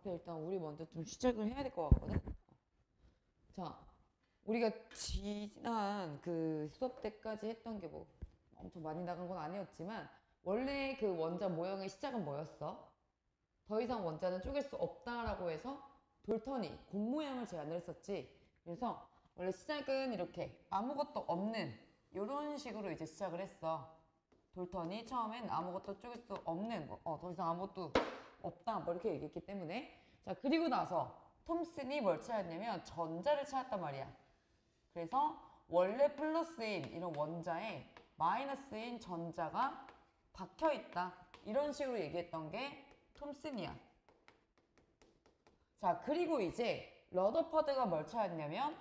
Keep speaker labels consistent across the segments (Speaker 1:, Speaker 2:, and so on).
Speaker 1: 앞에 일단 우리 먼저 좀 시작을 해야 될 것 같거든. 자, 우리가 지난 그 수업 때까지 했던 게 뭐 엄청 많이 나간 건 아니었지만 원래 그 원자 모형의 시작은 뭐였어? 더 이상 원자는 쪼갤 수 없다라고 해서 돌터니, 공 모양을 제안을 했었지. 그래서 원래 시작은 이렇게 아무것도 없는 이런 식으로 이제 시작을 했어. 돌터니 처음엔 아무것도 쪼갤 수 없는 더 이상 아무것도 없다 뭐 이렇게 얘기했기 때문에. 자, 그리고 나서 톰슨이 뭘 찾았냐면 전자를 찾았단 말이야. 그래서 원래 플러스인 이런 원자에 마이너스인 전자가 박혀있다 이런 식으로 얘기했던 게 톰슨이야. 자, 그리고 이제 러더퍼드가 뭘 찾았냐면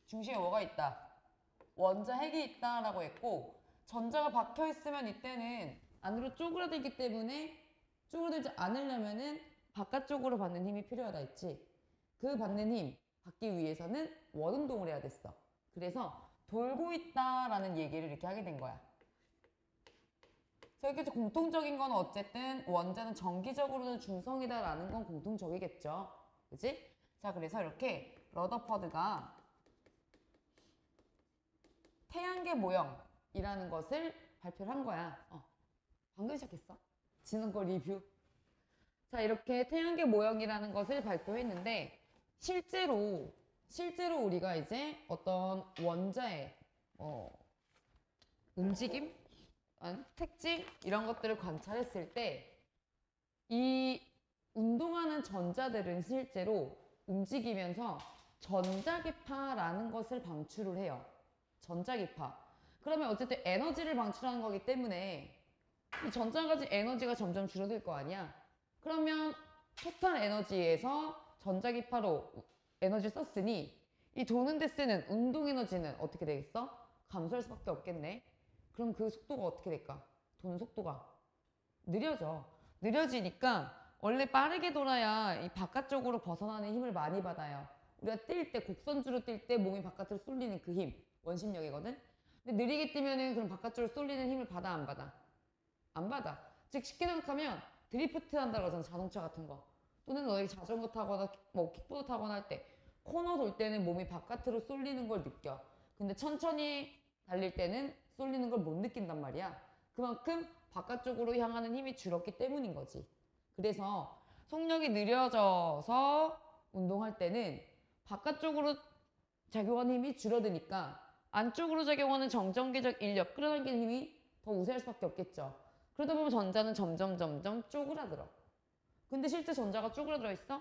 Speaker 1: 중심에 뭐가 있다? 원자 핵이 있다라고 했고, 전자가 박혀있으면 이때는 안으로 쪼그라들기 때문에 쪼그라들지 않으려면은 바깥쪽으로 받는 힘이 필요하다 했지. 그 받는 힘 받기 위해서는 원운동을 해야 됐어. 그래서 돌고 있다라는 얘기를 이렇게 하게 된 거야. 그래서 이렇게 공통적인 건 어쨌든 원자는 정기적으로는 중성이다라는 건 공통적이겠죠. 그치? 자, 그래서 이렇게 러더퍼드가 태양계 모형이라는 것을 발표를 한 거야. 방금 시작했어. 지난 거 리뷰. 자, 이렇게 태양계 모형이라는 것을 발표했는데 실제로 우리가 이제 어떤 원자의 움직임, 특징 이런 것들을 관찰했을 때 이 운동하는 전자들은 실제로 움직이면서 전자기파라는 것을 방출을 해요. 전자기파. 그러면 어쨌든 에너지를 방출하는 거기 때문에 이 전자가 가진 에너지가 점점 줄어들 거 아니야. 그러면 토탈 에너지에서 전자기파로 에너지를 썼으니 이 도는 데 쓰는 운동 에너지는 어떻게 되겠어? 감소할 수밖에 없겠네. 그럼 그 속도가 어떻게 될까? 도는 속도가 느려져. 느려지니까 원래 빠르게 돌아야 이 바깥쪽으로 벗어나는 힘을 많이 받아요. 우리가 뛸 때, 곡선주로 뛸 때 몸이 바깥으로 쏠리는 그 힘, 원심력이거든. 근데 느리게 뛰면은 그럼 바깥쪽으로 쏠리는 힘을 받아, 안 받아? 안 받아. 즉 쉽게 생각하면 드리프트 한다고 하잖아, 자동차 같은 거. 또는 너희 자전거 타거나 뭐 킥보드 타거나 할 때 코너 돌 때는 몸이 바깥으로 쏠리는 걸 느껴. 근데 천천히 달릴 때는 쏠리는 걸 못 느낀단 말이야. 그만큼 바깥쪽으로 향하는 힘이 줄었기 때문인 거지. 그래서 속력이 느려져서 운동할 때는 바깥쪽으로 작용하는 힘이 줄어드니까 안쪽으로 작용하는 정전기적 인력, 끌어당기는 힘이 더 우세할 수밖에 없겠죠. 그러다 보면 전자는 점점 쪼그라들어. 근데 실제 전자가 쪼그라들어 있어?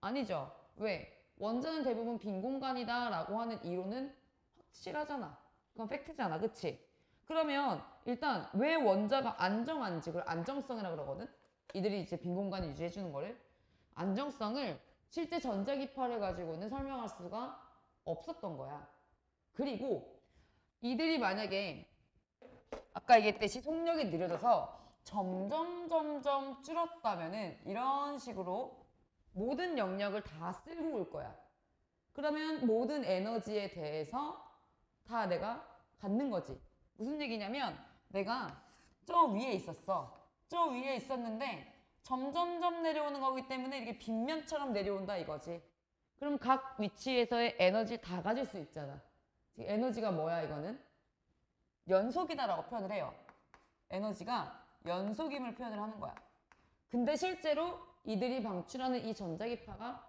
Speaker 1: 아니죠. 왜? 원자는 대부분 빈 공간이다 라고 하는 이론은 확실하잖아. 그건 팩트잖아. 그치? 그러면 일단 왜 원자가 안정한지, 그걸 안정성이라고 그러거든? 이들이 이제 빈 공간을 유지해주는 거를. 안정성을 실제 전자기파를 가지고는 설명할 수가 없었던 거야. 그리고 이들이 만약에 아까 얘기했듯이 속력이 느려져서 점점 줄었다면은 이런 식으로 모든 영역을 다 쓸고 올 거야. 그러면 모든 에너지에 대해서 다 내가 갖는 거지. 무슨 얘기냐면 내가 저 위에 있었어. 저 위에 있었는데 점점점 내려오는 거기 때문에 이렇게 빗면처럼 내려온다 이거지. 그럼 각 위치에서의 에너지를 다 가질 수 있잖아. 에너지가 뭐야 이거는? 연속이다라고 표현을 해요. 에너지가 연속임을 표현을 하는 거야. 근데 실제로 이들이 방출하는 이 전자기파가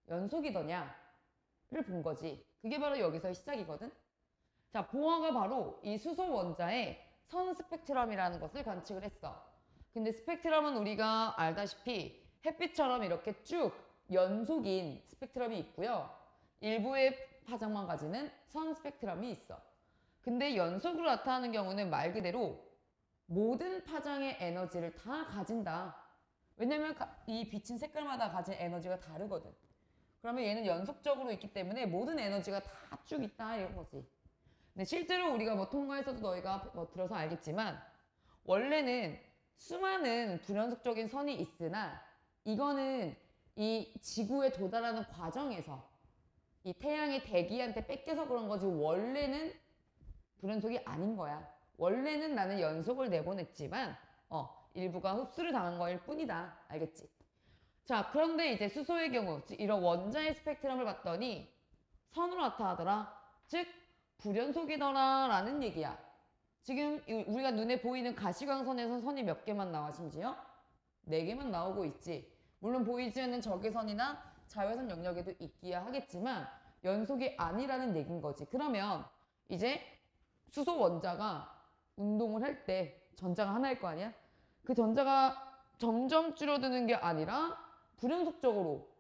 Speaker 1: 연속이더냐를 본 거지. 그게 바로 여기서의 시작이거든. 자, 보아가 바로 이 수소 원자의 선 스펙트럼이라는 것을 관측을 했어. 근데 스펙트럼은 우리가 알다시피 햇빛처럼 이렇게 쭉 연속인 스펙트럼이 있고요. 일부의 파장만 가지는 선 스펙트럼이 있어. 근데 연속으로 나타나는 경우는 말 그대로 모든 파장의 에너지를 다 가진다. 왜냐면 이 빛은 색깔마다 가진 에너지가 다르거든. 그러면 얘는 연속적으로 있기 때문에 모든 에너지가 다 쭉 있다 이런 거지. 근데 실제로 우리가 뭐 통과에서도 너희가 뭐 들어서 알겠지만 원래는 수많은 불연속적인 선이 있으나 이거는 이 지구에 도달하는 과정에서 이 태양의 대기한테 뺏겨서 그런 거지 원래는 불연속이 아닌 거야. 원래는 나는 연속을 내보냈지만 일부가 흡수를 당한 거일 뿐이다. 알겠지? 자, 그런데 이제 수소의 경우, 즉 이런 원자의 스펙트럼을 봤더니 선으로 나타나더라. 즉 불연속이더라 라는 얘기야. 지금 우리가 눈에 보이는 가시광선에서 선이 몇 개만 나와 심지어? 4개만 나오고 있지. 물론 보이지 않는 적외선이나 자외선 영역에도 있기야 하겠지만 연속이 아니라는 얘기인 거지. 그러면 이제 수소 원자가 운동을 할 때 전자가 하나일 거 아니야? 그 전자가 점점 줄어드는 게 아니라 불연속적으로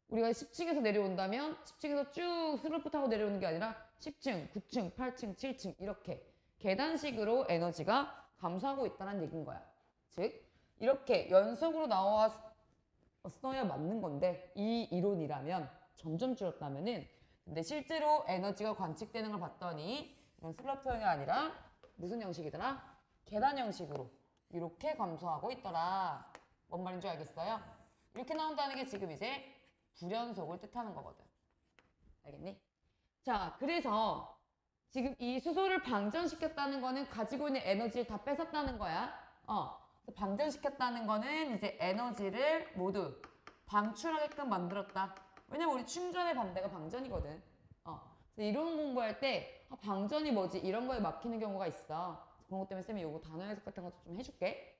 Speaker 1: 우리가 10층에서 내려온다면 10층에서 쭉 슬로프 타고 내려오는 게 아니라 10층, 9층, 8층, 7층 이렇게 계단식으로 에너지가 감소하고 있다는 얘기인 거야. 즉 이렇게 연속으로 나왔어야 맞는 건데 이 이론이라면 점점 줄었다면은 근데 실제로 에너지가 관측되는 걸 봤더니 이건 슬로프형이 아니라 무슨 형식이더라? 계단 형식으로 이렇게 감소하고 있더라. 뭔 말인 줄 알겠어요? 이렇게 나온다는 게 지금 이제 불연속을 뜻하는 거거든. 알겠니? 자, 그래서 지금 이 수소를 방전시켰다는 거는 가지고 있는 에너지를 다 뺏었다는 거야. 방전시켰다는 거는 이제 에너지를 모두 방출하게끔 만들었다. 왜냐면 우리 충전의 반대가 방전이거든. 이론 공부할 때 방전이 뭐지? 이런 거에 막히는 경우가 있어. 그런 것 때문에 쌤이 요거 단어 해석 같은 것도 좀 해줄게.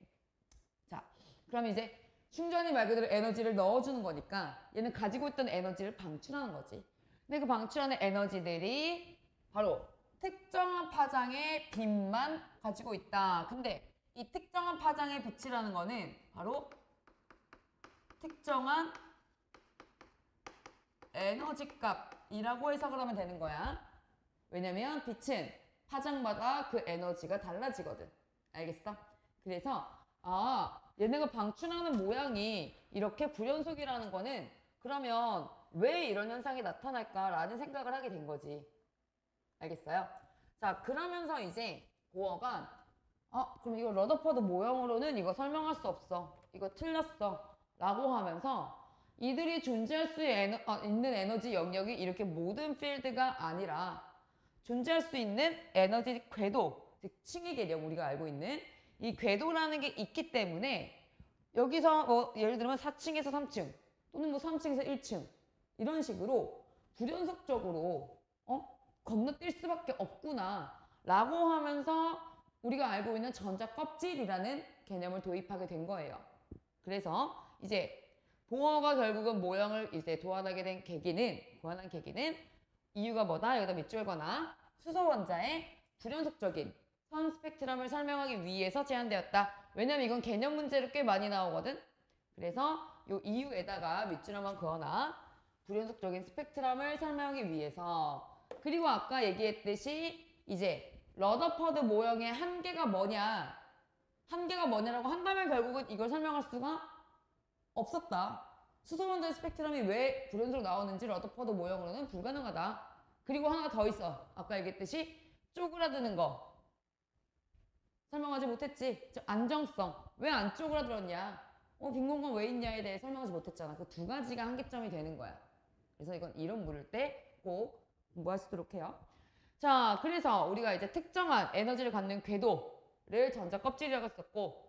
Speaker 1: 자, 그럼 이제 충전이 말 그대로 에너지를 넣어주는 거니까 얘는 가지고 있던 에너지를 방출하는 거지. 근데 그 방출하는 에너지들이 바로 특정한 파장의 빛만 가지고 있다. 근데 이 특정한 파장의 빛이라는 거는 바로 특정한 에너지 값이라고 해석을 하면 되는 거야. 왜냐면 빛은 파장마다 그 에너지가 달라지거든. 알겠어? 그래서 얘네가 방출하는 모양이 이렇게 불연속이라는 거는 그러면 왜 이런 현상이 나타날까라는 생각을 하게 된 거지. 알겠어요? 자, 그러면서 이제 보어가 그럼 이거 러더퍼드 모형으로는 이거 설명할 수 없어. 이거 틀렸어. 라고 하면서 이들이 존재할 수 있는 에너지 영역이 이렇게 모든 필드가 아니라 존재할 수 있는 에너지 궤도, 즉 층의 개념 우리가 알고 있는 이 궤도라는 게 있기 때문에 여기서 예를 들면 4층에서 3층 또는 3층에서 1층 이런 식으로 불연속적으로 건너뛸 수밖에 없구나 라고 하면서 우리가 알고 있는 전자 껍질이라는 개념을 도입하게 된 거예요. 그래서 이제 보어가 결국은 모형을 이제 도안하게 된 고안한 계기는 이유가 뭐다? 여기다 밑줄 거나 수소 원자의 불연속적인 선 스펙트럼을 설명하기 위해서 제안되었다. 왜냐면 이건 개념 문제로 꽤 많이 나오거든. 그래서 이 이유에다가 밑줄 한번 그어놔. 불연속적인 스펙트럼을 설명하기 위해서. 그리고 아까 얘기했듯이 이제 러더퍼드 모형의 한계가 뭐냐라고 한다면 결국은 이걸 설명할 수가 없었다. 수소 원자의 스펙트럼이 왜 불연속으로 나오는지 러더퍼드 모형으로는 불가능하다. 그리고 하나가 더 있어. 아까 얘기했듯이 쪼그라드는 거 설명하지 못했지. 안정성. 왜 안 쪼그라들었냐? 빈 공간 왜 있냐에 대해 설명하지 못했잖아. 그 두 가지가 한계점이 되는 거야. 그래서 이건 이론 물을 때 꼭 공부하시도록 해요. 자, 그래서 우리가 이제 특정한 에너지를 갖는 궤도를 전자 껍질이라고 썼고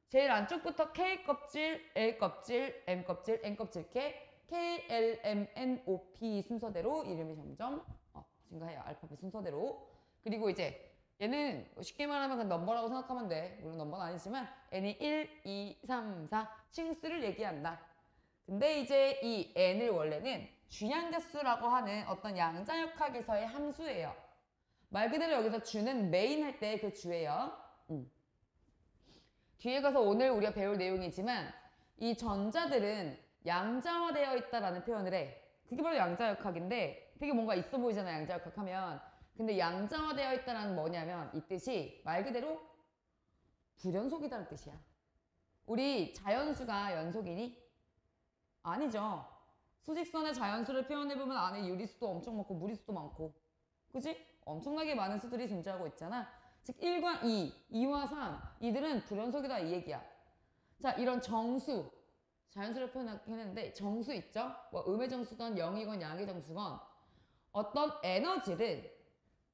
Speaker 1: 제일 안쪽부터 K 껍질, L 껍질, M 껍질, N 껍질 이렇게 K, L, M, N, O, P 순서대로 이름이 점점 증가해요. 알파벳 순서대로. 그리고 이제 얘는 쉽게 말하면 그냥 넘버라고 생각하면 돼. 물론 넘버는 아니지만 N이 1, 2, 3, 4 층수를 얘기한다. 근데 이제 이 N을 원래는 주양자수라고 하는 어떤 양자역학에서의 함수예요. 말 그대로 여기서 주는 메인 할 때 그 주예요. 뒤에 가서 오늘 우리가 배울 내용이지만 이 전자들은 양자화되어 있다라는 표현을 해. 그게 바로 양자역학인데 되게 뭔가 있어 보이잖아, 양자역학 하면. 근데 양자화되어 있다는 뭐냐면 이 뜻이 말 그대로 불연속이다는 뜻이야. 우리 자연수가 연속이니? 아니죠. 수직선의 자연수를 표현해보면 안에 유리수도 엄청 많고 무리수도 많고 그지? 엄청나게 많은 수들이 존재하고 있잖아. 즉 1과 2, 2와 3 이들은 불연속이다 이 얘기야. 자, 이런 정수 자연수를 표현하긴 했는데 정수 있죠? 뭐 음의 정수건 0이건 양의 정수건 어떤 에너지를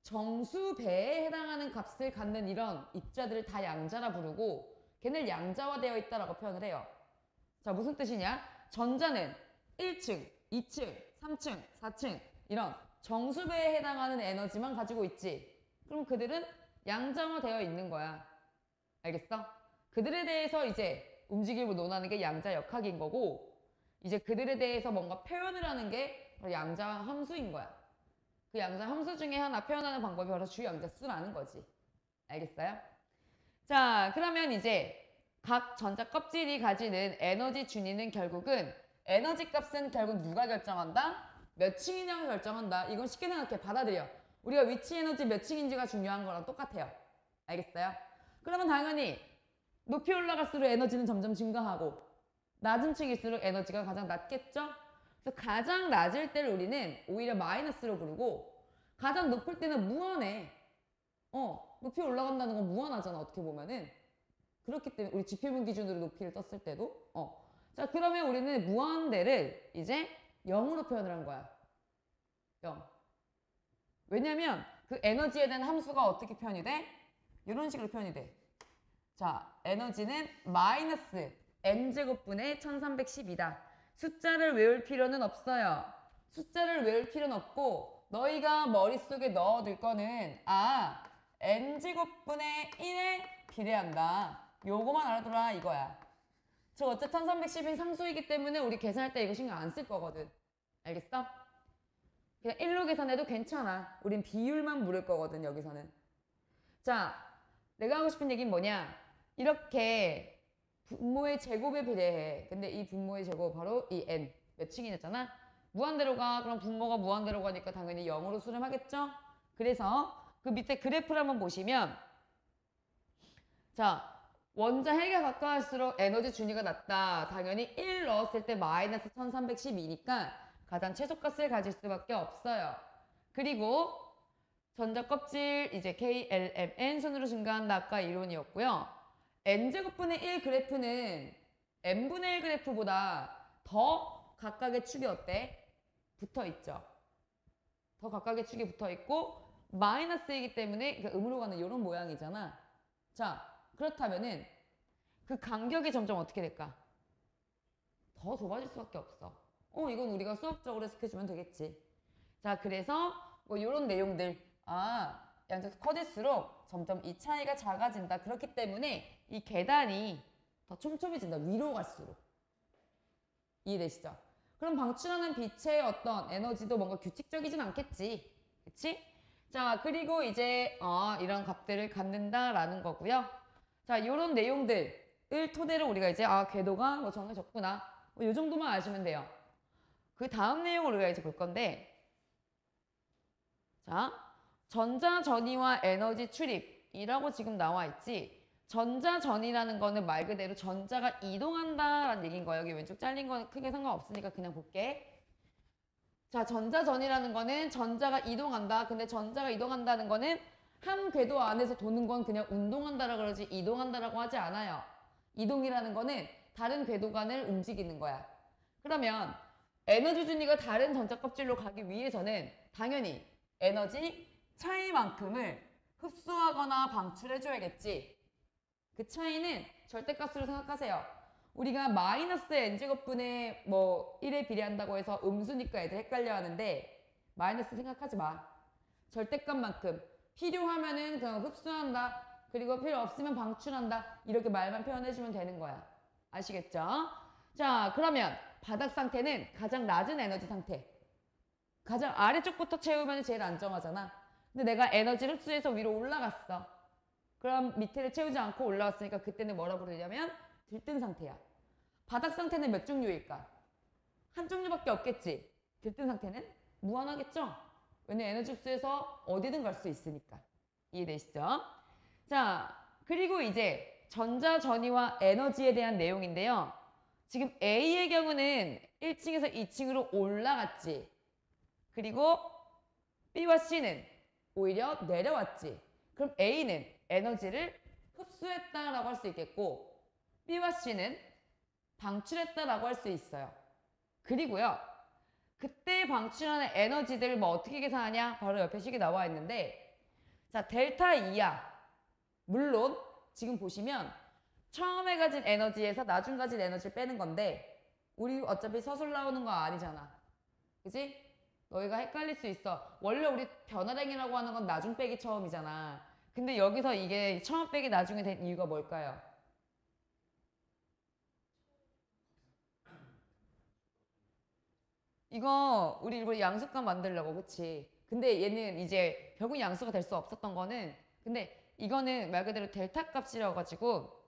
Speaker 1: 정수배에 해당하는 값을 갖는 이런 입자들을 다 양자라 부르고 걔네를 양자화되어 있다라고 표현을 해요. 자, 무슨 뜻이냐? 전자는 1층, 2층, 3층, 4층 이런 정수배에 해당하는 에너지만 가지고 있지. 그럼 그들은 양자화되어 있는 거야. 알겠어? 그들에 대해서 이제 움직임을 논하는 게 양자역학인 거고, 이제 그들에 대해서 뭔가 표현을 하는 게 바로 양자함수인 거야. 그 양자함수 중에 하나 표현하는 방법이 바로 주양자수라는 거지. 알겠어요? 자, 그러면 이제 각 전자 껍질이 가지는 에너지 준위는 결국은 에너지 값은 결국 누가 결정한다? 몇 층이냐가 결정한다. 이건 쉽게 생각해. 받아들여. 우리가 위치 에너지 몇 층인지가 중요한 거랑 똑같아요. 알겠어요? 그러면 당연히 높이 올라갈수록 에너지는 점점 증가하고 낮은 층일수록 에너지가 가장 낮겠죠? 그래서 가장 낮을 때를 우리는 오히려 마이너스로 부르고 가장 높을 때는 무한해. 높이 올라간다는 건 무한하잖아. 어떻게 보면은. 그렇기 때문에 우리 지표분 기준으로 높이를 떴을 때도 자, 그러면 우리는 무한대를 이제 0으로 표현을 한 거야. 0. 왜냐면 그 에너지에 대한 함수가 어떻게 표현이 돼? 이런 식으로 표현이 돼. 자, 에너지는 마이너스 m제곱분의 1310이다. 숫자를 외울 필요는 없어요. 숫자를 외울 필요는 없고 너희가 머릿속에 넣어둘 거는 m제곱분의 1에 비례한다. 요거만 알아둬라 이거야. 저 어쨌든 1310인 상수이기 때문에 우리 계산할 때 이거 신경 안 쓸 거거든. 알겠어? 그냥 1로 계산해도 괜찮아. 우린 비율만 물을 거거든 여기서는. 자, 내가 하고 싶은 얘기는 뭐냐? 이렇게 분모의 제곱에 비례해. 근데 이 분모의 제곱 바로 이 n 몇 층이었잖아? 무한대로 가. 그럼 분모가 무한대로 가니까 당연히 0으로 수렴하겠죠? 그래서 그 밑에 그래프를 한번 보시면 자, 원자 헬기가 가까울수록 에너지 준위가 낮다. 당연히 1 넣었을 때 마이너스 1312니까 가장 최소값을 가질 수밖에 없어요. 그리고 전자 껍질 이제 KLMN 순으로 증가한다. 아까 이론이었고요. n제곱분의 1 그래프는 n분의 1 그래프보다 더 각각의 축이 어때? 붙어 있죠. 더 각각의 축이 붙어 있고 마이너스이기 때문에 그러니까 음으로 가는 이런 모양이잖아. 자, 그렇다면은 그 간격이 점점 어떻게 될까? 더 좁아질 수밖에 없어. 이건 우리가 수학적으로 해석해주면 되겠지. 자, 그래서 뭐 이런 내용들. 양자수 커질수록 점점 이 차이가 작아진다. 그렇기 때문에 이 계단이 더 촘촘해진다. 위로 갈수록. 이해되시죠? 그럼 방출하는 빛의 어떤 에너지도 뭔가 규칙적이진 않겠지. 그치? 자, 그리고 이제 이런 값들을 갖는다라는 거고요. 자, 이런 내용들을 토대로 우리가 이제 궤도가 뭐 정해졌구나. 이 정도만 아시면 돼요. 그 다음 내용을 우리가 이제 볼 건데, 자, 전자 전이와 에너지 출입이라고 지금 나와 있지. 전자 전이라는 거는 말 그대로 전자가 이동한다라는 얘기인 거예요. 여기 왼쪽 잘린 거는 크게 상관없으니까 그냥 볼게. 자, 전자 전이라는 거는 전자가 이동한다. 근데 전자가 이동한다는 거는 한 궤도 안에서 도는 건 그냥 운동한다라 그러지 이동한다라고 하지 않아요. 이동이라는 거는 다른 궤도 간을 움직이는 거야. 그러면 에너지 준위가 다른 전자 껍질로 가기 위해서는 당연히 에너지 차이만큼을 흡수하거나 방출해줘야겠지. 그 차이는 절대값으로 생각하세요. 우리가 마이너스 n제곱분의 뭐 1에 비례한다고 해서 음수니까 애들 헷갈려 하는데 마이너스 생각하지 마. 절대값만큼 필요하면은 그냥 흡수한다. 그리고 필요 없으면 방출한다. 이렇게 말만 표현해주면 되는 거야. 아시겠죠? 자, 그러면 바닥 상태는 가장 낮은 에너지 상태. 가장 아래쪽부터 채우면 제일 안정하잖아. 근데 내가 에너지를 흡수해서 위로 올라갔어. 그럼 밑에를 채우지 않고 올라왔으니까 그때는 뭐라 부르냐면 들뜬 상태야. 바닥 상태는 몇 종류일까? 한 종류밖에 없겠지. 들뜬 상태는 무한하겠죠? 왜냐면 에너지 흡수해서 어디든 갈 수 있으니까. 이해되시죠? 자, 그리고 이제 전자 전이와 에너지에 대한 내용인데요. 지금 A의 경우는 1층에서 2층으로 올라갔지. 그리고 B와 C는 오히려 내려왔지. 그럼 A는 에너지를 흡수했다라고 할 수 있겠고 B와 C는 방출했다라고 할 수 있어요. 그리고요. 그때 방출하는 에너지들을 뭐 어떻게 계산하냐? 바로 옆에 식이 나와 있는데 자, 델타 E야. 물론 지금 보시면 처음에 가진 에너지에서 나중 가진 에너지를 빼는 건데 우리 어차피 서술 나오는 거 아니잖아. 그지? 너희가 헷갈릴 수 있어. 원래 우리 변화량이라고 하는 건 나중 빼기 처음이잖아. 근데 여기서 이게 처음 빼기 나중에 된 이유가 뭘까요? 이거 우리 일부러 양수값 만들려고, 그치? 근데 얘는 이제 결국 양수가 될 수 없었던 거는, 근데 이거는 말 그대로 델타 값이라 가지고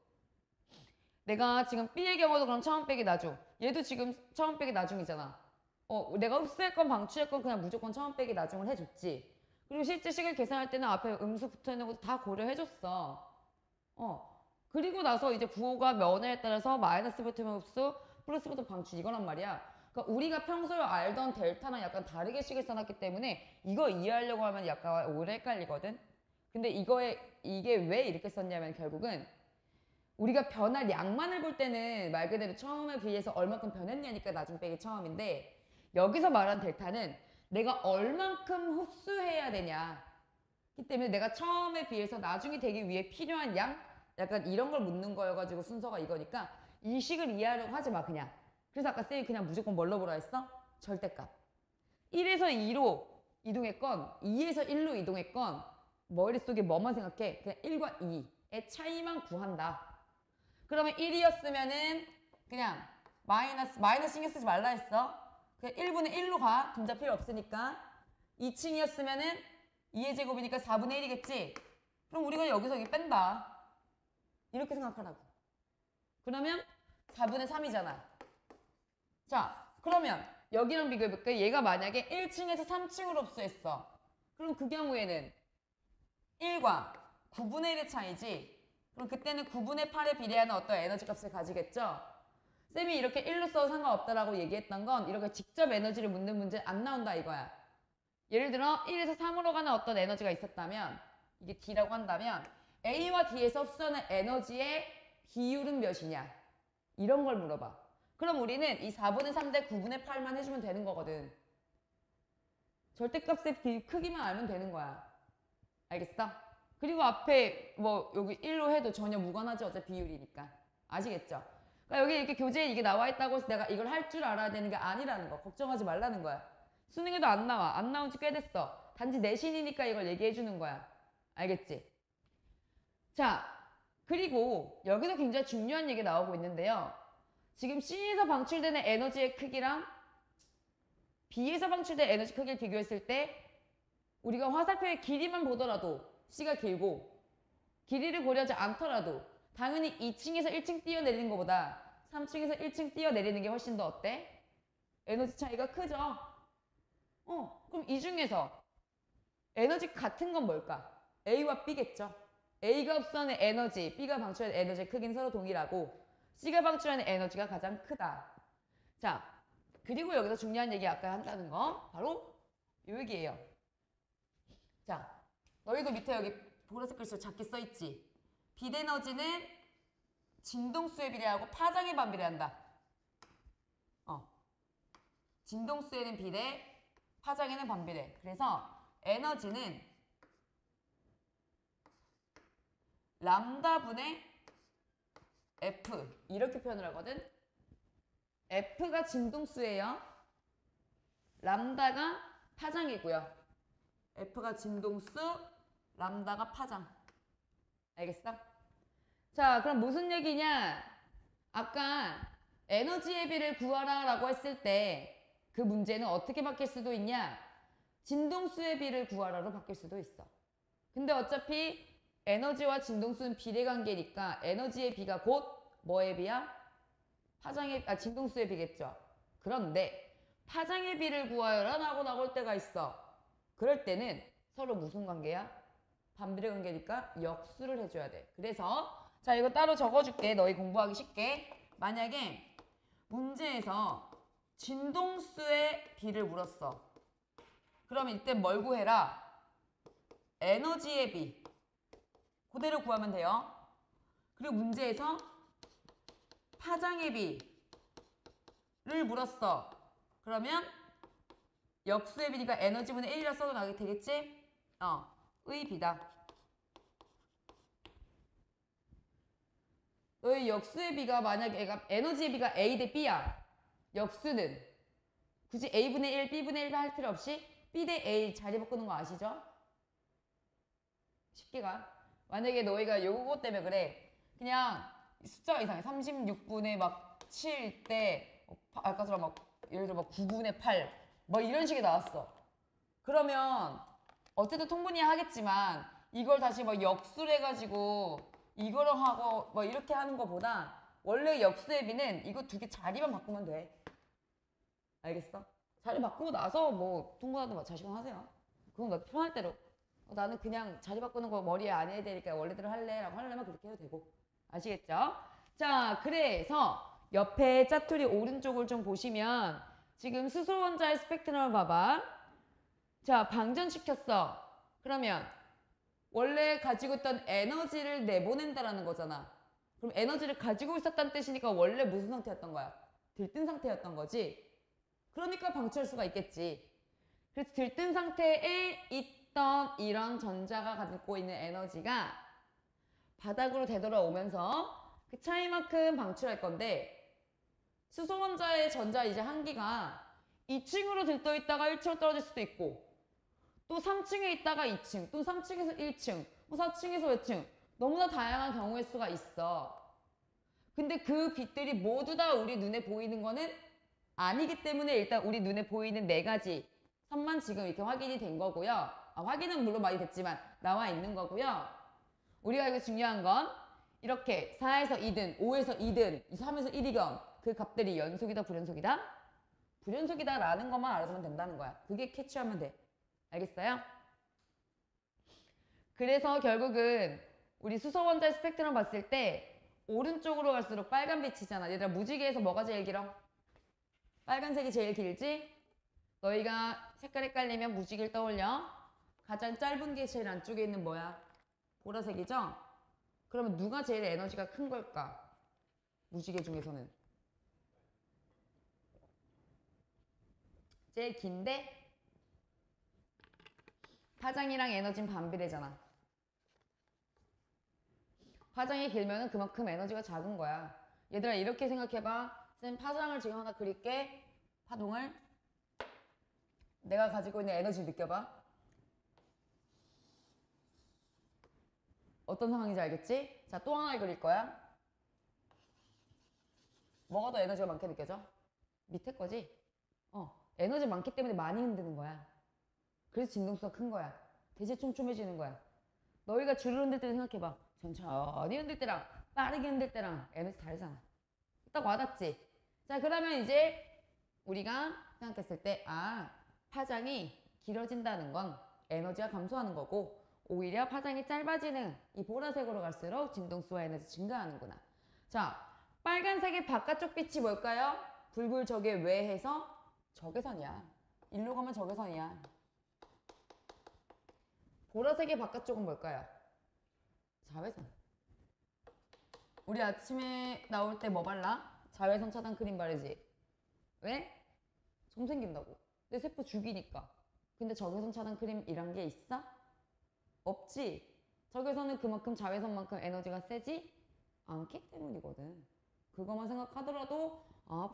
Speaker 1: 내가 지금 B의 경우도 그럼 처음 빼기 나중, 얘도 지금 처음 빼기 나중이잖아. 내가 흡수할 건 방출할 건 그냥 무조건 처음 빼기 나중을 해줬지. 그리고 실제 식을 계산할 때는 앞에 음수 붙어 있는 것도 다 고려해줬어. 그리고 나서 이제 부호가 면에 따라서 마이너스 붙으면 흡수, 플러스 붙으면 방출, 이거란 말이야. 그러니까 우리가 평소에 알던 델타랑 약간 다르게 식을 써놨기 때문에 이거 이해하려고 하면 약간 오래 헷갈리거든. 근데 이게 왜 이렇게 썼냐면 결국은 우리가 변화량만을 볼 때는 말 그대로 처음에 비해서 얼마큼 변했냐니까 나중 빼기 처음인데, 여기서 말한 델타는 내가 얼만큼 흡수해야 되냐. 그 때문에 내가 처음에 비해서 나중에 되기 위해 필요한 양? 약간 이런 걸 묻는 거여가지고 순서가 이거니까 이 식을 이해하려고 하지 마, 그냥. 그래서 아까 쌤이 그냥 무조건 뭘로 보라 했어? 절대값. 1에서 2로 이동했건 2에서 1로 이동했건 머릿속에 뭐만 생각해? 그냥 1과 2의 차이만 구한다. 그러면 1이었으면은 그냥 마이너스 신경 쓰지 말라 했어. 그냥 1분의 1로 가. 분자 필요 없으니까. 2층이었으면은 2의 제곱이니까 4분의 1이겠지. 그럼 우리가 여기서 여기 뺀다. 이렇게 생각하라고. 그러면 4분의 3이잖아. 자, 그러면 여기랑 비교해볼게. 얘가 만약에 1층에서 3층으로 흡수했어. 그럼 그 경우에는 1과 9분의 1의 차이지. 그럼 그때는 9분의 8에 비례하는 어떤 에너지 값을 가지겠죠? 쌤이 이렇게 1로 써도 상관없다라고 얘기했던 건 이렇게 직접 에너지를 묻는 문제 안 나온다 이거야. 예를 들어 1에서 3으로 가는 어떤 에너지가 있었다면, 이게 D라고 한다면 A와 D에서 흡수하는 에너지의 비율은 몇이냐, 이런 걸 물어봐. 그럼 우리는 이 4분의 3 대 9분의 8만 해주면 되는 거거든. 절대값의 크기만 알면 되는 거야. 알겠어? 그리고 앞에 뭐 여기 1로 해도 전혀 무관하지, 어차피 비율이니까. 아시겠죠? 그러니까 여기 이렇게 교재에 이게 나와 있다고 해서 내가 이걸 할 줄 알아야 되는 게 아니라는 거. 걱정하지 말라는 거야. 수능에도 안 나와. 안 나온 지 꽤 됐어. 단지 내신이니까 이걸 얘기해 주는 거야. 알겠지? 자, 그리고 여기서 굉장히 중요한 얘기 나오고 있는데요. 지금 C에서 방출되는 에너지의 크기랑 B에서 방출된 에너지 크기를 비교했을 때 우리가 화살표의 길이만 보더라도 C가 길고, 길이를 고려하지 않더라도 당연히 2층에서 1층 뛰어내리는 것보다 3층에서 1층 뛰어내리는 게 훨씬 더 어때? 에너지 차이가 크죠? 그럼 이 중에서 에너지 같은 건 뭘까? A와 B겠죠? A가 흡수하는 에너지, B가 방출하는 에너지의 크기는 서로 동일하고 C가 방출하는 에너지가 가장 크다. 자, 그리고 여기서 중요한 얘기 아까 한다는 거 바로 요 얘기예요. 자, 너희도 밑에 여기 보라색 글씨로 작게 써있지? 빛에너지는 진동수에 비례하고 파장에 반비례한다. 진동수에는 비례, 파장에는 반비례. 그래서 에너지는 람다분의 F, 이렇게 표현을 하거든. F가 진동수예요. 람다가 파장이고요. F가 진동수, 람다가 파장. 알겠어? 자, 그럼 무슨 얘기냐? 아까 에너지의 비를 구하라 라고 했을 때 그 문제는 어떻게 바뀔 수도 있냐? 진동수의 비를 구하라로 바뀔 수도 있어. 근데 어차피 에너지와 진동수는 비례관계니까 에너지의 비가 곧 뭐의 비야? 진동수의 비겠죠. 그런데 파장의 비를 구하여라 라고 나올 때가 있어. 그럴 때는 서로 무슨 관계야? 반비례 관계니까 역수를 해줘야 돼. 그래서 자, 이거 따로 적어줄게. 너희 공부하기 쉽게. 만약에 문제에서 진동수의 비를 물었어. 그러면 이때 뭘 구해라? 에너지의 비. 그대로 구하면 돼요. 그리고 문제에서 파장의 비를 물었어. 그러면 역수의 비니까 에너지분의 1이라 써도 나게 되겠지? 의 비다. 너의 역수의 비가 만약에 에너지의 비가 A 대 B야. 역수는 굳이 A분의 1, B분의 1 할 필요 없이 B 대 A 자리 바꾸는 거 아시죠? 쉽게 가. 만약에 너희가 요거 때문에 그래. 그냥 숫자가 이상해. 36분의 막 7 때 아까처럼 막 예를 들어 막 9분의 8 뭐 이런 식이 나왔어. 그러면 어쨌든 통분이야 하겠지만 이걸 다시 뭐 역수를 해가지고 이거로 하고 뭐 이렇게 하는 것보다 원래 역수의 B는 이거 두 개 자리만 바꾸면 돼. 알겠어? 자리 바꾸고 나서 뭐 통분하든 자시간 하세요. 그건 너 편할 대로. 나는 그냥 자리 바꾸는 거 머리에 안 해야 되니까 원래대로 할래 라고 하려면 그렇게 해도 되고. 아시겠죠? 자, 그래서 옆에 짜투리 오른쪽을 좀 보시면 지금 수소원자의 스펙트럼을 봐봐. 자, 방전시켰어. 그러면 원래 가지고 있던 에너지를 내보낸다라는 거잖아. 그럼 에너지를 가지고 있었다는 뜻이니까 원래 무슨 상태였던 거야? 들뜬 상태였던 거지. 그러니까 방출할 수가 있겠지. 그래서 들뜬 상태에 있던 이런 전자가 갖고 있는 에너지가 바닥으로 되돌아오면서 그 차이만큼 방출할 건데 수소원자의 전자 이제 한기가 2층으로 들떠 있다가 1층으로 떨어질 수도 있고 또 3층에 있다가 2층 또 3층에서 1층 뭐 4층에서 몇 층 너무나 다양한 경우의 수가 있어. 근데 그 빛들이 모두 다 우리 눈에 보이는 거는 아니기 때문에 일단 우리 눈에 보이는 네 가지 선만 지금 이렇게 확인이 된 거고요. 확인은 물론 많이 됐지만 나와 있는 거고요. 우리가 이거 중요한 건 이렇게 4에서 2든 5에서 2든 3에서 1이건 그 값들이 연속이다 불연속이다? 불연속이다 라는 것만 알아두면 된다는 거야. 그게 캐치하면 돼. 알겠어요? 그래서 결국은 우리 수소원자의 스펙트럼 봤을 때 오른쪽으로 갈수록 빨간 빛이잖아. 얘들아 무지개에서 뭐가 제일 길어? 빨간색이 제일 길지? 너희가 색깔 헷갈리면 무지개를 떠올려. 가장 짧은 게 제일 안쪽에 있는 뭐야? 보라색이죠? 그러면 누가 제일 에너지가 큰 걸까? 무지개 중에서는. 제일 긴데 파장이랑 에너지는 반비례잖아. 파장이 길면은 그만큼 에너지가 작은 거야. 얘들아 이렇게 생각해봐. 쌤 파장을 지금 하나 그릴게. 파동을. 내가 가지고 있는 에너지 느껴봐. 어떤 상황인지 알겠지? 자, 또 하나 그릴 거야. 뭐가 더 에너지가 많게 느껴져? 밑에 거지? 에너지 많기 때문에 많이 흔드는 거야. 그래서 진동수가 큰 거야. 대신 촘촘해지는 거야. 너희가 줄을 흔들 때 생각해봐. 천천히 흔들 때랑 빠르게 흔들 때랑 에너지 다르잖아. 딱 와닿지? 자, 그러면 이제 우리가 생각했을 때 파장이 길어진다는 건 에너지가 감소하는 거고 오히려 파장이 짧아지는 이 보라색으로 갈수록 진동수와 에너지 증가하는구나. 자, 빨간색의 바깥쪽 빛이 뭘까요? 불불 저게 왜 해서? 적외선이야. 일로 가면 적외선이야. 보라색의 바깥쪽은 뭘까요? 자외선. 우리 아침에 나올 때 뭐 발라? 자외선 차단 크림 바르지? 왜? 점 생긴다고. 내 세포 죽이니까. 근데 적외선 차단 크림이란 게 있어? 없지. 적외선은 그만큼 자외선만큼 에너지가 세지 않기 때문이거든. 그것만 생각하더라도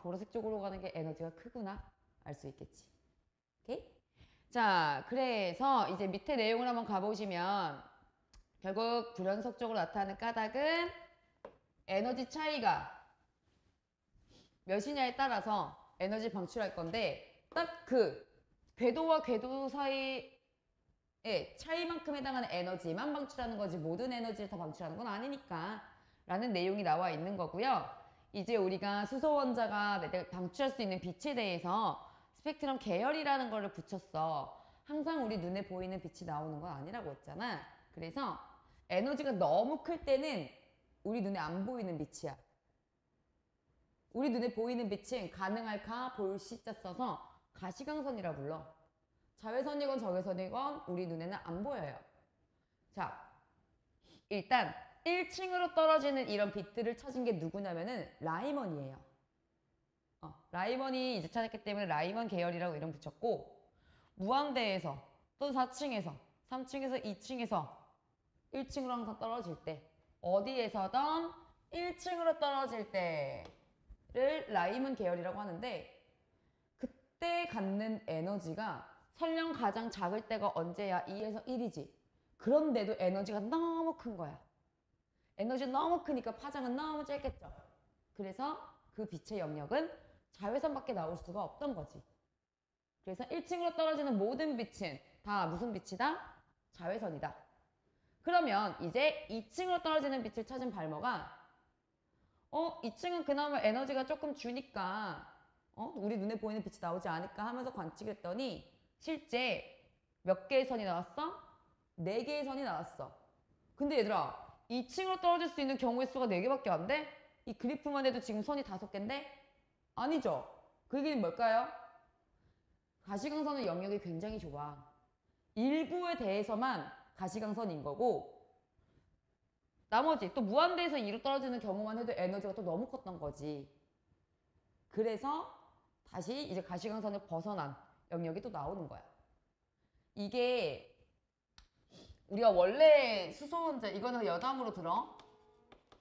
Speaker 1: 보라색 쪽으로 가는 게 에너지가 크구나 알 수 있겠지. 오케이? 자, 그래서 이제 밑에 내용을 한번 가보시면 결국 불연속적으로 나타나는 까닭은 에너지 차이가 몇이냐에 따라서 에너지 방출할 건데 딱 그 궤도와 궤도 사이의 차이만큼 해당하는 에너지만 방출하는 거지 모든 에너지를 다 방출하는 건 아니니까 라는 내용이 나와 있는 거고요. 이제 우리가 수소원자가 방출할 수 있는 빛에 대해서 스펙트럼 계열이라는 거를 붙였어. 항상 우리 눈에 보이는 빛이 나오는 건 아니라고 했잖아. 그래서 에너지가 너무 클 때는 우리 눈에 안 보이는 빛이야. 우리 눈에 보이는 빛은 가능할까 볼 시자 써서 가시광선이라 불러. 자외선이건 적외선이건 우리 눈에는 안 보여요. 자, 일단 1층으로 떨어지는 이런 빛들을 찾은 게 누구냐면은 라이먼이에요. 라이먼이 이제 찾았기 때문에 라이먼 계열이라고 이름 붙였고 무한대에서 또 4층에서 3층에서 2층에서 1층으로 항상 떨어질 때 어디에서든 1층으로 떨어질 때를 라이먼 계열이라고 하는데 그때 갖는 에너지가 설령 가장 작을 때가 언제야? 2에서 1이지. 그런데도 에너지가 너무 큰 거야. 에너지가 너무 크니까 파장은 너무 짧겠죠. 그래서 그 빛의 영역은 자외선밖에 나올 수가 없던 거지. 그래서 1층으로 떨어지는 모든 빛은 다 무슨 빛이다? 자외선이다. 그러면 이제 2층으로 떨어지는 빛을 찾은 발머가 2층은 그나마 에너지가 조금 주니까 우리 눈에 보이는 빛이 나오지 않을까 하면서 관측을 했더니 실제 몇 개의 선이 나왔어? 4개의 선이 나왔어. 근데 얘들아 2층으로 떨어질 수 있는 경우의 수가 4개밖에 안 돼? 이 그래프만 해도 지금 선이 5개인데? 아니죠. 그 얘기는 뭘까요? 가시광선의 영역이 굉장히 좁아. 일부에 대해서만 가시광선인 거고 나머지 또 무한대에서 2로 떨어지는 경우만 해도 에너지가 또 너무 컸던 거지. 그래서 다시 이제 가시광선을 벗어난 영역이 또 나오는 거야. 이게 우리가 원래 수소원자 이거는 여담으로 들어.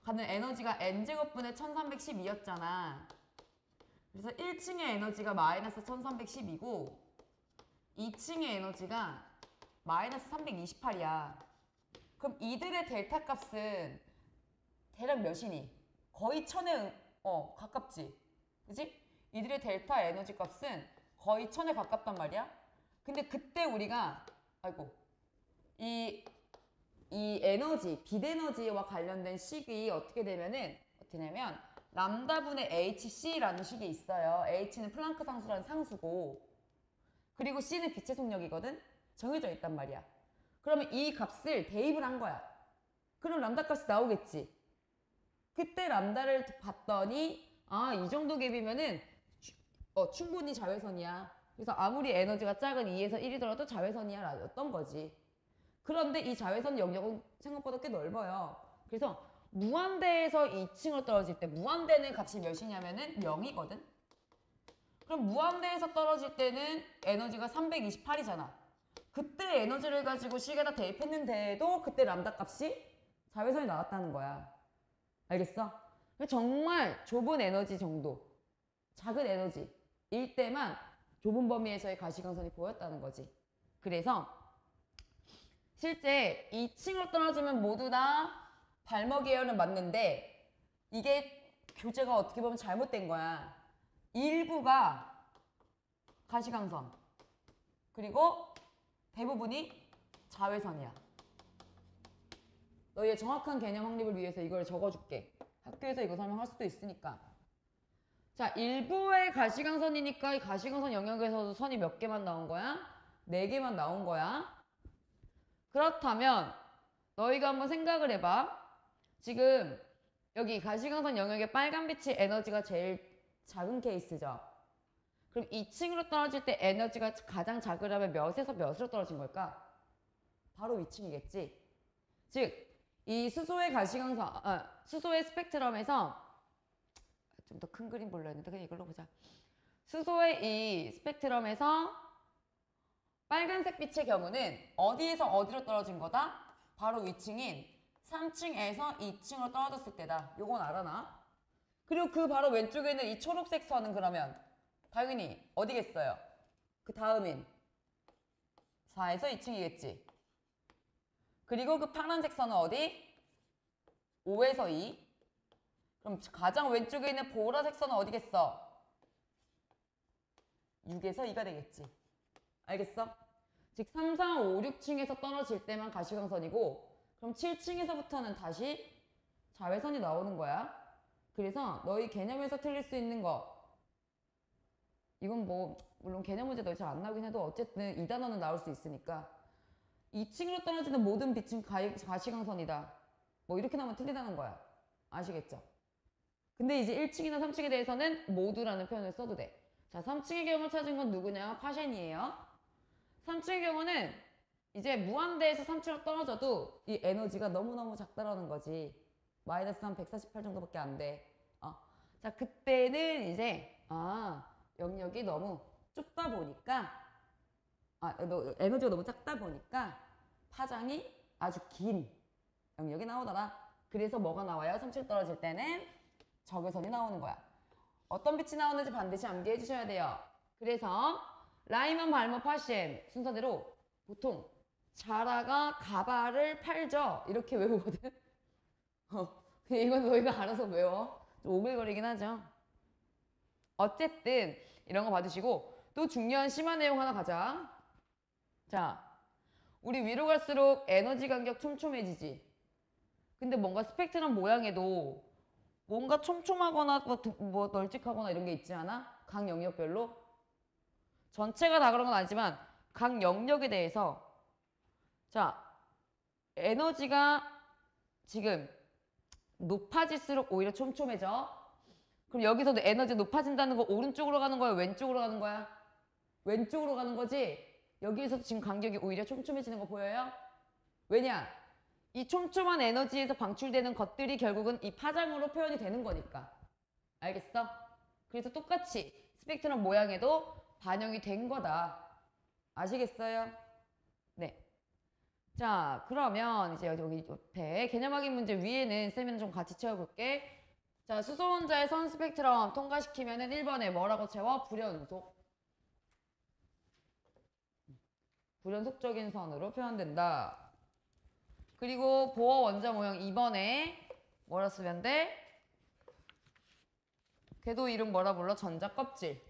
Speaker 1: 가는 에너지가 n제곱분의 1312였잖아. 그래서 1층의 에너지가 마이너스 1312고 2층의 에너지가 마이너스 328이야. 그럼 이들의 델타 값은 대략 몇이니? 거의 1000에 가깝지. 그지? 이들의 델타 에너지 값은 거의 1000에 가깝단 말이야. 근데 그때 우리가 이 에너지, 빛 에너지와 관련된 식이 어떻게 되냐면 람다분의 hc라는 식이 있어요. h는 플랑크 상수라는 상수고 그리고 c는 빛의 속력이거든. 정해져 있단 말이야. 그러면 이 값을 대입을 한 거야. 그럼 람다 값이 나오겠지. 그때 람다를 봤더니 이 정도 갭이면은 충분히 자외선이야. 그래서 아무리 에너지가 작은 2에서 1이더라도 자외선이야 라였던 거지. 그런데 이 자외선 영역은 생각보다 꽤 넓어요. 그래서 무한대에서 2층으로 떨어질 때 무한대는 값이 몇이냐면은 0이거든. 그럼 무한대에서 떨어질 때는 에너지가 328이잖아. 그때 에너지를 가지고 식에다 대입했는데도 그때 람다 값이 자외선이 나왔다는 거야. 알겠어? 정말 좁은 에너지 정도, 작은 에너지일 때만 좁은 범위에서의 가시광선이 보였다는 거지. 그래서 실제 2층으로 떨어지면 모두 다 발머 계열은 맞는데 이게 교재가 어떻게 보면 잘못된 거야. 일부가 가시광선 그리고 대부분이 자외선이야. 너희의 정확한 개념 확립을 위해서 이걸 적어줄게. 학교에서 이거 설명할 수도 있으니까. 자, 일부의 가시광선이니까 이 가시광선 영역에서도 선이 몇 개만 나온 거야? 4개만 나온 거야. 그렇다면 너희가 한번 생각을 해봐. 지금 여기 가시광선 영역의 빨간빛의 에너지가 제일 작은 케이스죠. 그럼 2층으로 떨어질 때 에너지가 가장 작으려면 몇에서 몇으로 떨어진 걸까? 바로 위층이겠지. 즉, 이 수소의 수소의 스펙트럼에서 좀 더 큰 그림 보려 했는데 그냥 이걸로 보자. 수소의 이 스펙트럼에서 빨간색 빛의 경우는 어디에서 어디로 떨어진 거다? 바로 위층인 3층에서 2층으로 떨어졌을 때다. 요건 알아나? 그리고 그 바로 왼쪽에 있는 이 초록색 선은 그러면 당연히 어디겠어요? 그 다음인 4에서 2층이겠지. 그리고 그 파란색 선은 어디? 5에서 2. 그럼 가장 왼쪽에 있는 보라색 선은 어디겠어? 6에서 2가 되겠지. 알겠어? 즉 3, 4, 5, 6층에서 떨어질 때만 가시광선이고 그럼 7층에서부터는 다시 자외선이 나오는 거야. 그래서 너희 개념에서 틀릴 수 있는 거 이건 물론 개념 문제 너희 잘 안 나오긴 해도 어쨌든 이 단어는 나올 수 있으니까 2층으로 떨어지는 모든 빛은 가시광선이다. 이렇게 나오면 틀리다는 거야. 아시겠죠? 근데 이제 1층이나 3층에 대해서는 모두라는 표현을 써도 돼. 자, 3층의 경우 찾은 건 누구냐? 파셴이에요. 3층의 경우는 이제 무한대에서 3층으로 떨어져도 이 에너지가 너무너무 작다라는 거지. 마이너스 한 148 정도밖에 안 돼. 자, 그때는 이제 영역이 너무 좁다 보니까 에너지가 너무 작다 보니까 파장이 아주 긴 영역이 나오더라. 그래서 뭐가 나와요? 3층 떨어질 때는 적외선이 나오는 거야. 어떤 빛이 나오는지 반드시 암기해 주셔야 돼요. 그래서 라이먼 발머 파시엠 순서대로 보통 자라가 가발을 팔죠. 이렇게 외우거든. 이건 너희가 알아서 외워. 좀 오글거리긴 하죠. 어쨌든 이런 거 봐주시고 또 중요한 심화 내용 하나 가자. 자, 우리 위로 갈수록 에너지 간격 촘촘해지지. 근데 뭔가 스펙트럼 모양에도 뭔가 촘촘하거나 뭐 널찍하거나 이런 게 있지 않아? 각 영역별로? 전체가 다 그런 건 아니지만 각 영역에 대해서 자, 에너지가 지금 높아질수록 오히려 촘촘해져. 그럼 여기서도 에너지 높아진다는 거 오른쪽으로 가는 거야? 왼쪽으로 가는 거야? 왼쪽으로 가는 거지? 여기에서 지금 간격이 오히려 촘촘해지는 거 보여요? 왜냐? 이 촘촘한 에너지에서 방출되는 것들이 결국은 이 파장으로 표현이 되는 거니까. 알겠어? 그래서 똑같이 스펙트럼 모양에도 반영이 된 거다. 아시겠어요? 네. 자, 그러면 이제 여기 옆에 개념 확인 문제 위에는 쌤은 좀 같이 채워볼게. 자, 수소원자의 선 스펙트럼 통과시키면은 1번에 뭐라고 채워? 불연속. 불연속적인 선으로 표현된다. 그리고 보어 원자 모형 2번에 뭐라 쓰면 돼? 궤도 이름 뭐라 불러? 전자 껍질.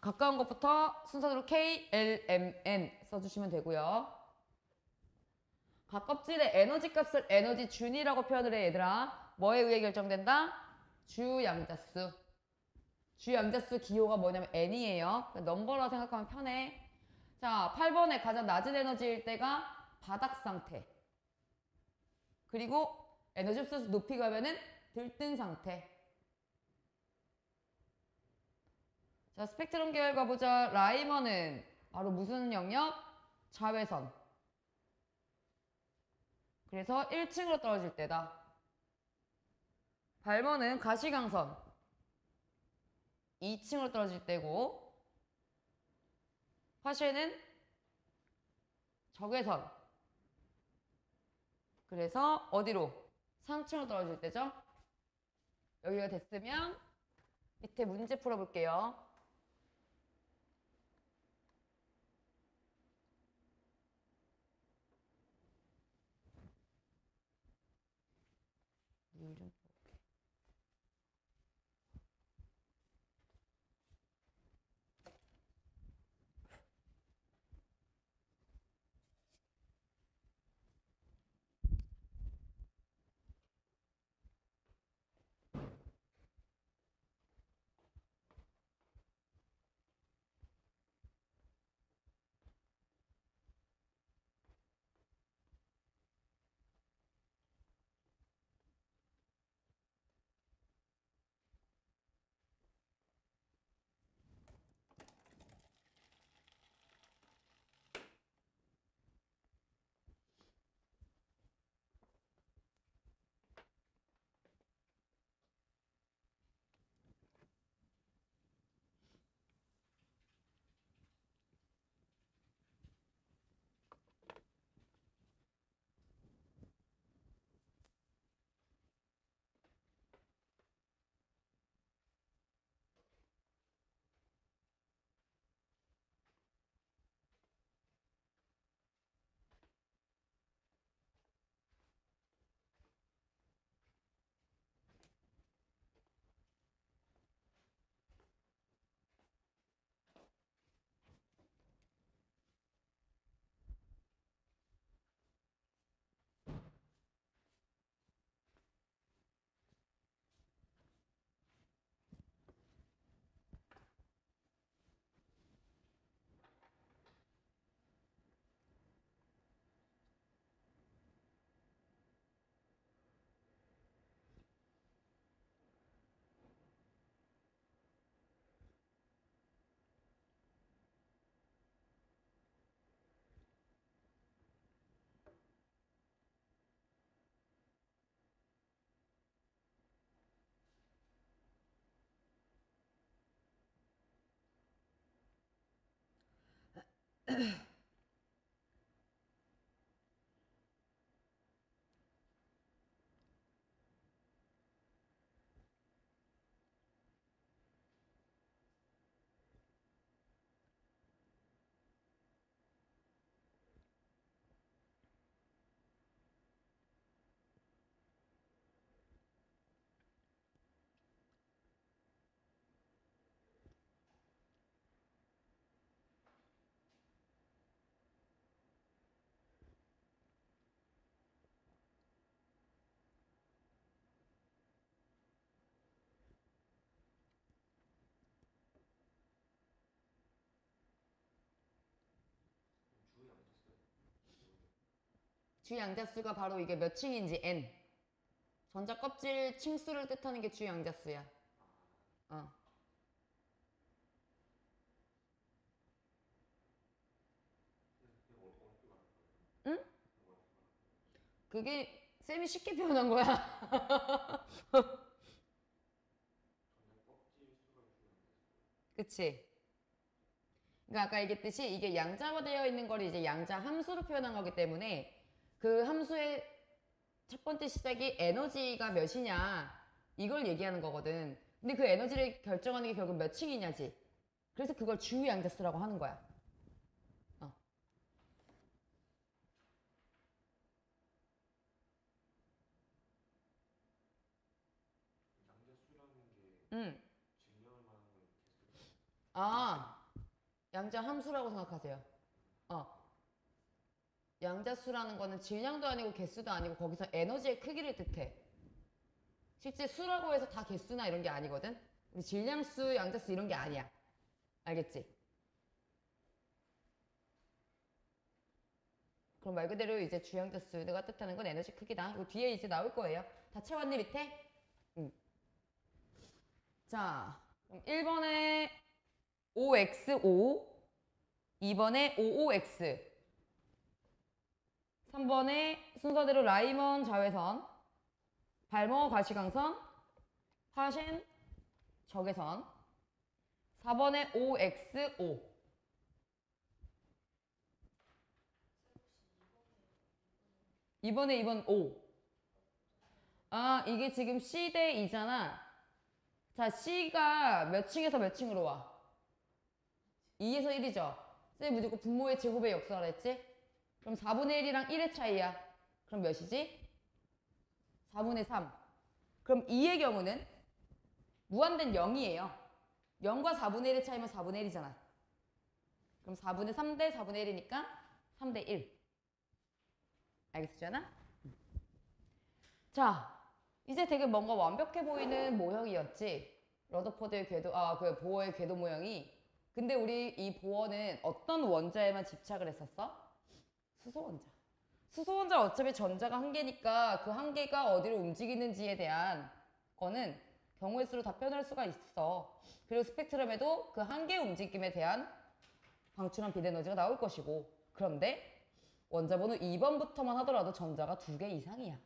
Speaker 1: 가까운 것부터 순서대로 K, L, M, N 써주시면 되고요. 각 껍질의 에너지 값을 에너지 준이라고 표현을 해, 얘들아. 뭐에 의해 결정된다? 주양자수. 주양자수 기호가 뭐냐면 N이에요. 넘버라 생각하면 편해. 자, 8번에 가장 낮은 에너지일 때가 바닥 상태. 그리고 에너지 흡수수 높이 가면은 들뜬 상태. 자, 스펙트럼 계열 가보자. 라이먼은 바로 무슨 영역? 자외선. 그래서 1층으로 떨어질 때다. 발먼은 가시광선. 2층으로 떨어질 때고, 화쉐는 적외선. 그래서 어디로? 3층으로 떨어질 때죠. 여기가 됐으면 밑에 문제 풀어볼게요. 물 좀. 주양자수가 바로 이게 몇 층인지 n. 전자 껍질 층수를 뜻하는 게 주양자수야. 응? 그게 쌤이 쉽게 표현한 거야. 그치? 그러니까 아까 얘기했듯이 이게 양자화되어 있는 걸 이제 양자 함수로 표현한 거기 때문에 그 함수의 첫 번째 시작이 에너지가 몇이냐 이걸 얘기하는 거거든. 근데 그 에너지를 결정하는 게 결국 몇 층이냐지. 그래서 그걸 주양자수라고 하는 거야. 아, 양자 함수라고 생각하세요. 양자수라는 거는 질량도 아니고 개수도 아니고 거기서 에너지의 크기를 뜻해. 실제 수라고 해서 다 개수나 이런 게 아니거든. 우리 질량수, 양자수 이런 게 아니야. 알겠지? 그럼 말 그대로 이제 주양자수가 뜻하는 건 에너지 크기다. 이거 뒤에 이제 나올 거예요. 다 채웠니 밑에? 자, 그럼 1번에 5x5, 2번에 55x, 3번에 순서대로 라이먼 자외선, 발머 가시광선, 파신 적외선, 4번에 5x5. 이번에 2번 5. 아, 이게 지금 C 대 2잖아. 자, C가 몇 층에서 몇 층으로 와? 2에서 1이죠. 쌤이 무조건 분모의 제곱의 역수하라 했지? 그럼 4분의 1이랑 1의 차이야. 그럼 몇이지? 4분의 3. 그럼 2의 경우는 무한된 0이에요. 0과 4분의 1의 차이면 4분의 1이잖아. 그럼 4분의 3 대 4분의 1이니까 3대 1. 알겠으잖아? 자, 이제 되게 뭔가 완벽해 보이는 모형이었지. 러더퍼드의 궤도, 그 보어의 궤도 모형이. 근데 우리 이 보어는 어떤 원자에만 집착을 했었어? 수소원자. 수소원자 어차피 전자가 한 개니까 그 한 개가 어디로 움직이는지에 대한 거는 경우의 수로 다 표현할 수가 있어. 그리고 스펙트럼에도 그 한 개의 움직임에 대한 방출한 빛에너지가 나올 것이고. 그런데 원자번호 2번부터만 하더라도 전자가 2개 이상이야.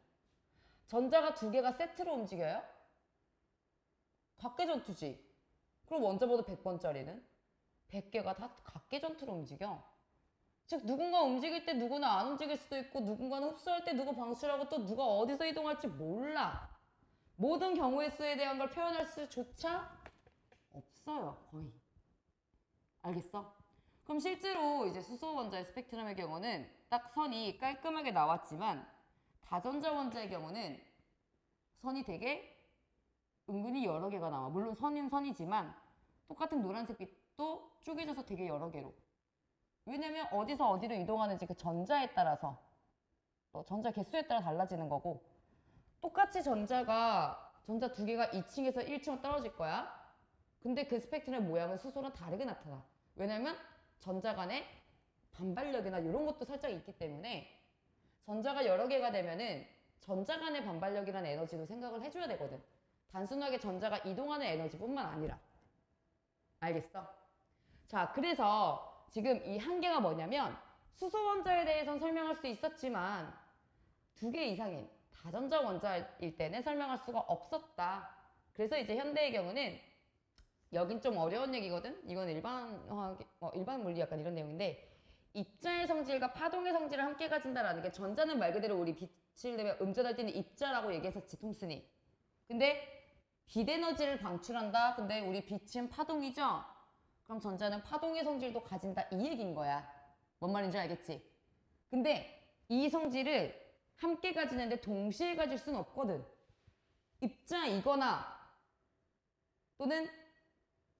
Speaker 1: 전자가 2개가 세트로 움직여요? 각계전투지. 그럼 원자번호 100번짜리는 100개가 다 각계전투로 움직여. 즉 누군가 움직일 때 누구는 안 움직일 수도 있고 누군가는 흡수할 때 누구 방출하고 또 누가 어디서 이동할지 몰라. 모든 경우의 수에 대한 걸 표현할 수조차 없어요. 거의. 알겠어? 그럼 실제로 이제 수소 원자의 스펙트럼의 경우는 딱 선이 깔끔하게 나왔지만 다전자 원자의 경우는 선이 되게 은근히 여러 개가 나와. 물론 선은 선이지만 똑같은 노란색 빛도 쪼개져서 되게 여러 개로. 왜냐면 어디서 어디로 이동하는지 그 전자에 따라서 또 전자 개수에 따라 달라지는 거고 똑같이 전자 2개가 2층에서 1층으로 떨어질 거야. 근데 그 스펙트럼의 모양은 수소랑 다르게 나타나. 왜냐면 전자 간의 반발력이나 이런 것도 살짝 있기 때문에 전자가 여러 개가 되면은 전자 간의 반발력이라는 에너지도 생각을 해줘야 되거든. 단순하게 전자가 이동하는 에너지뿐만 아니라. 알겠어? 자, 그래서 지금 이 한계가 뭐냐면 수소 원자에 대해서는 설명할 수 있었지만 2개 이상인 다전자 원자일 때는 설명할 수가 없었다. 그래서 이제 현대의 경우는 여긴 좀 어려운 얘기거든. 이건 일반 물리 약간 이런 내용인데 입자의 성질과 파동의 성질을 함께 가진다라는 게 전자는 말 그대로 우리 빛을 내면 음전할 때는 입자라고 얘기했었지, 톰슨이. 근데 빛 에너지를 방출한다. 근데 우리 빛은 파동이죠? 그럼 전자는 파동의 성질도 가진다. 이 얘기인 거야. 뭔 말인지 알겠지? 근데 이 성질을 함께 가지는데 동시에 가질 수는 없거든. 입자이거나 또는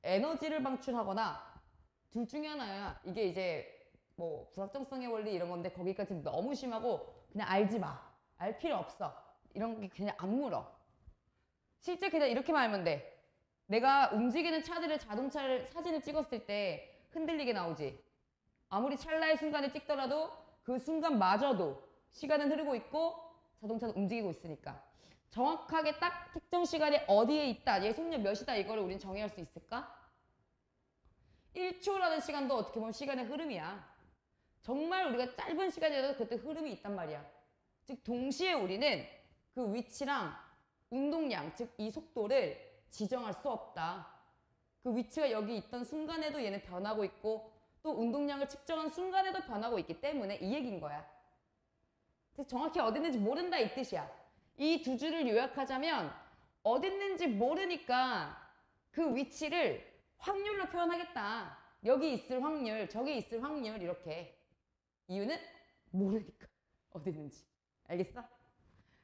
Speaker 1: 에너지를 방출하거나 둘 중에 하나야. 이게 이제 뭐 불확정성의 원리 이런 건데 거기까지 너무 심하고 그냥 알지 마. 알 필요 없어. 이런 게 그냥 안 물어. 실제 그냥 이렇게만 알면 돼. 내가 움직이는 차들의 자동차를 사진을 찍었을 때 흔들리게 나오지. 아무리 찰나의 순간을 찍더라도 그 순간마저도 시간은 흐르고 있고 자동차는 움직이고 있으니까. 정확하게 딱 특정 시간에 어디에 있다, 얘 속력 몇이다 이거를 우린 정의할 수 있을까? 1초라는 시간도 어떻게 보면 시간의 흐름이야. 정말 우리가 짧은 시간이라도 그때 흐름이 있단 말이야. 즉 동시에 우리는 그 위치랑 운동량, 즉 이 속도를 지정할 수 없다. 그 위치가 여기 있던 순간에도 얘는 변하고 있고 또 운동량을 측정한 순간에도 변하고 있기 때문에 이 얘기인 거야. 즉 정확히 어디 있는지 모른다 이 뜻이야. 이 두 줄을 요약하자면 어디 있는지 모르니까 그 위치를 확률로 표현하겠다. 여기 있을 확률, 저기 있을 확률 이렇게. 이유는 모르니까 어디 있는지. 알겠어?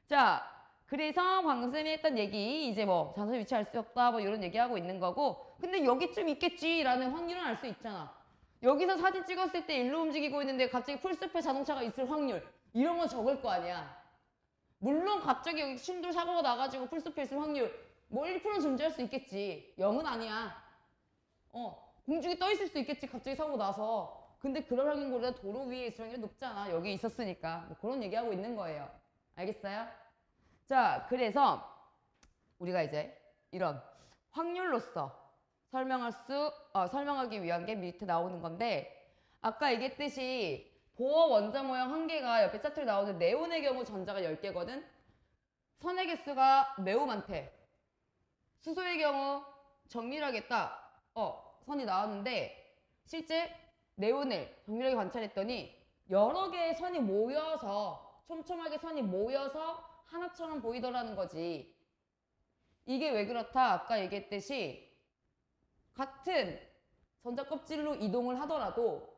Speaker 1: 자, 그래서 방금 쌤이 했던 얘기 이제 뭐 장소에 위치할 수 없다 뭐 이런 얘기하고 있는 거고 근데 여기쯤 있겠지라는 확률은 알 수 있잖아. 여기서 사진 찍었을 때 일로 움직이고 있는데 갑자기 풀숲에 자동차가 있을 확률 이런 거 적을 거 아니야. 물론 갑자기 여기 충돌 사고가 나가지고 풀숲에 있을 확률 뭐 1% 존재할 수 있겠지. 0은 아니야. 공중에 떠 있을 수 있겠지. 갑자기 사고 나서. 근데 그럴 확률보다 도로 위에 있을 확률이 높잖아. 여기 있었으니까. 뭐 그런 얘기하고 있는 거예요. 알겠어요? 자, 그래서 우리가 이제 이런 확률로서 설명하기 위한 게 밑에 나오는 건데 아까 얘기했듯이 보어 원자 모형 한 개가 옆에 차트에 나오는 네온의 경우 전자가 10개거든. 선의 개수가 매우 많대. 수소의 경우 정밀하게 딱 선이 나왔는데 실제 네온을 정밀하게 관찰했더니 여러 개의 선이 모여서 촘촘하게 선이 모여서 하나처럼 보이더라는 거지. 이게 왜 그렇다? 아까 얘기했듯이 같은 전자 껍질로 이동을 하더라도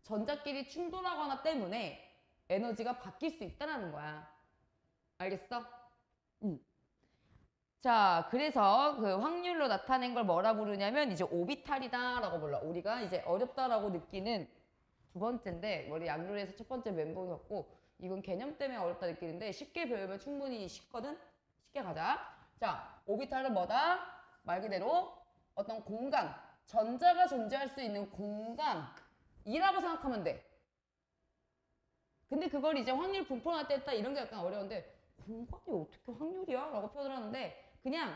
Speaker 1: 전자끼리 충돌하거나 때문에 에너지가 바뀔 수 있다는 거야. 알겠어? 자, 그래서 그 확률로 나타낸 걸 뭐라 부르냐면 이제 오비탈이다 라고 불러. 우리가 이제 어렵다라고 느끼는 두 번째인데 우리 양률에서 첫 번째 멘붕이었고 이건 개념 때문에 어렵다 느끼는데 쉽게 배우면 충분히 쉽거든? 쉽게 가자. 자, 오비탈은 뭐다? 말 그대로 어떤 공간, 전자가 존재할 수 있는 공간이라고 생각하면 돼. 근데 그걸 이제 확률 분포할 때 했다 이런 게 약간 어려운데 공간이 어떻게 확률이야? 라고 표현을 하는데 그냥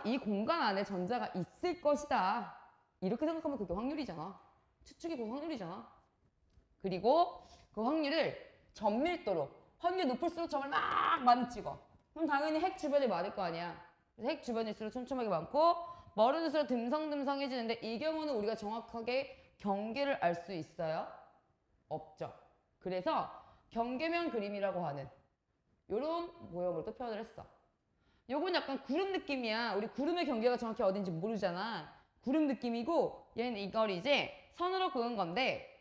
Speaker 1: 이 공간 안에 전자가 있을 것이다. 이렇게 생각하면 그게 확률이잖아. 추측이 그 확률이잖아. 그리고 그 확률을 전밀도로 확률 높을수록 점을 막 많이 찍어. 그럼 당연히 핵 주변이 많을 거 아니야. 그래서 핵 주변일수록 촘촘하게 많고 멀어질수록 듬성듬성해지는데 이 경우는 우리가 정확하게 경계를 알 수 있어요? 없죠. 그래서 경계면 그림이라고 하는 이런 모형으로 또 표현을 했어. 요건 약간 구름 느낌이야. 우리 구름의 경계가 정확히 어딘지 모르잖아. 구름 느낌이고 얘는 이걸 이제 선으로 그은 건데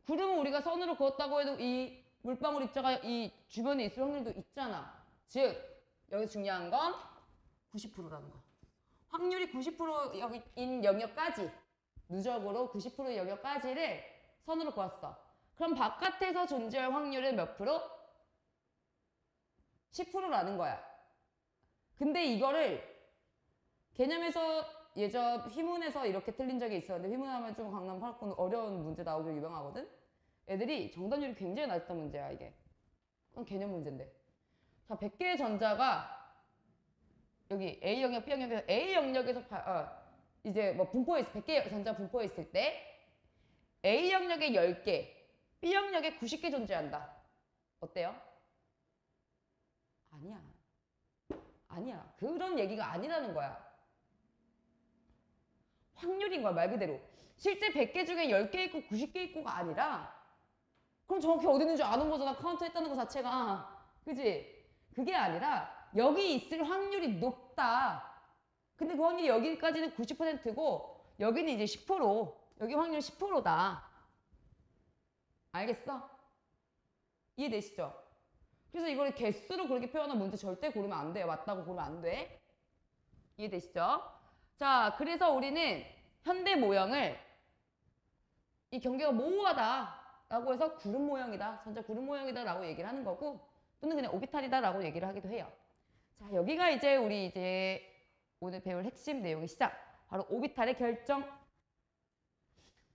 Speaker 1: 구름은 우리가 선으로 그었다고 해도 이 물방울 입자가 이 주변에 있을 확률도 있잖아. 즉 여기서 중요한 건 90%라는 거. 확률이 90%인 영역까지 누적으로 90%의 영역까지를 선으로 그었어. 그럼 바깥에서 존재할 확률은 몇 프로? 10%라는 거야. 근데 이거를 개념에서 예전 휘문에서 이렇게 틀린 적이 있었는데 휘문 하면 좀 강남 파라콘 어려운 문제 나오기로 유명하거든? 애들이 정답률이 굉장히 낮았던 문제야 이게. 그건 개념 문제인데. 자, 100개의 전자가 여기 A 영역, B 영역에서 A 영역에서 이제 뭐 분포했을 100개의 전자 분포했을 때 A 영역에 10개, B 영역에 90개 존재한다. 어때요? 아니야. 아니야. 그런 얘기가 아니라는 거야. 확률인 거야, 말 그대로. 실제 100개 중에 10개 있고 90개 있고가 아니라 그럼 정확히 어디 있는 줄 아는 거잖아. 카운트 했다는 거 자체가. 그지? 그게 아니라 여기 있을 확률이 높다. 근데 그 확률이 여기까지는 90%고 여기는 이제 10%. 여기 확률 10%다. 알겠어? 이해되시죠? 그래서 이걸 개수로 그렇게 표현한 문제 절대 고르면 안 돼요. 맞다고 고르면 안 돼. 이해되시죠? 자, 그래서 우리는 현대 모형을 이 경계가 모호하다라고 해서 구름 모형이다. 전자 구름 모형이다 라고 얘기를 하는 거고 또는 그냥 오비탈이다 라고 얘기를 하기도 해요. 자, 여기가 이제 우리 이제 오늘 배울 핵심 내용의 시작. 바로 오비탈의 결정.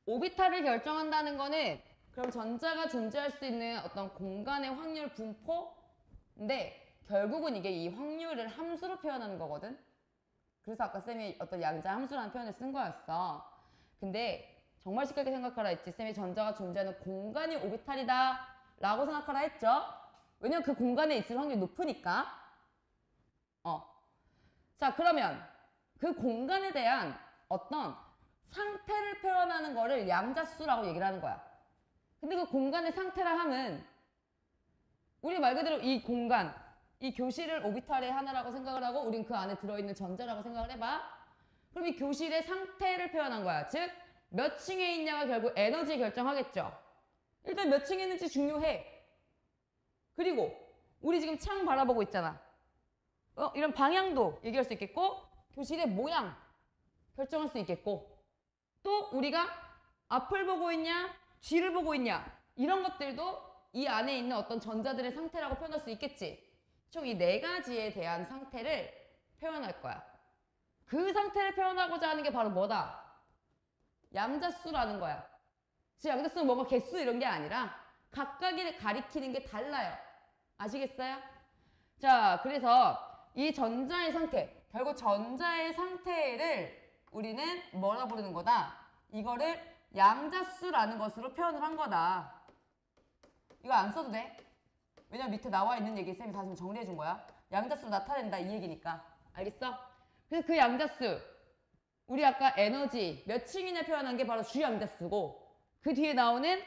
Speaker 1: 오비탈을 결정한다는 거는 그럼 전자가 존재할 수 있는 어떤 공간의 확률 분포인데 결국은 이게 이 확률을 함수로 표현하는 거거든. 그래서 아까 쌤이 어떤 양자 함수라는 표현을 쓴 거였어. 근데 정말 쉽게 생각하라 했지. 쌤이 전자가 존재하는 공간이 오비탈이다 라고 생각하라 했죠. 왜냐면 그 공간에 있을 확률이 높으니까. 자, 그러면 그 공간에 대한 어떤 상태를 표현하는 거를 양자수라고 얘기를 하는 거야. 근데 그 공간의 상태라 함은 우리 말 그대로 이 공간, 이 교실을 오비탈의 하나라고 생각을 하고 우린 그 안에 들어있는 전자라고 생각을 해봐. 그럼 이 교실의 상태를 표현한 거야. 즉, 몇 층에 있냐가 결국 에너지 결정하겠죠. 일단 몇 층에 있는지 중요해. 그리고 우리 지금 창 바라보고 있잖아. 이런 방향도 얘기할 수 있겠고 교실의 모양 결정할 수 있겠고 또 우리가 앞을 보고 있냐 뒤를 보고 있냐 이런 것들도 이 안에 있는 어떤 전자들의 상태라고 표현할 수 있겠지. 총 이 네 가지에 대한 상태를 표현할 거야. 그 상태를 표현하고자 하는 게 바로 뭐다? 양자수라는 거야. 즉 양자수는 뭔가 개수 이런 게 아니라 각각이 가리키는 게 달라요. 아시겠어요? 자, 그래서 이 전자의 상태, 결국 전자의 상태를 우리는 뭐라 부르는 거다? 이거를 양자수라는 것으로 표현을 한 거다. 이거 안 써도 돼. 왜냐면 밑에 나와 있는 얘기 쌤이 다시 정리해 준 거야. 양자수로 나타낸다 이 얘기니까. 알겠어? 그래서 그 양자수, 우리 아까 에너지 몇 층이냐 표현한 게 바로 주양자수고 그 뒤에 나오는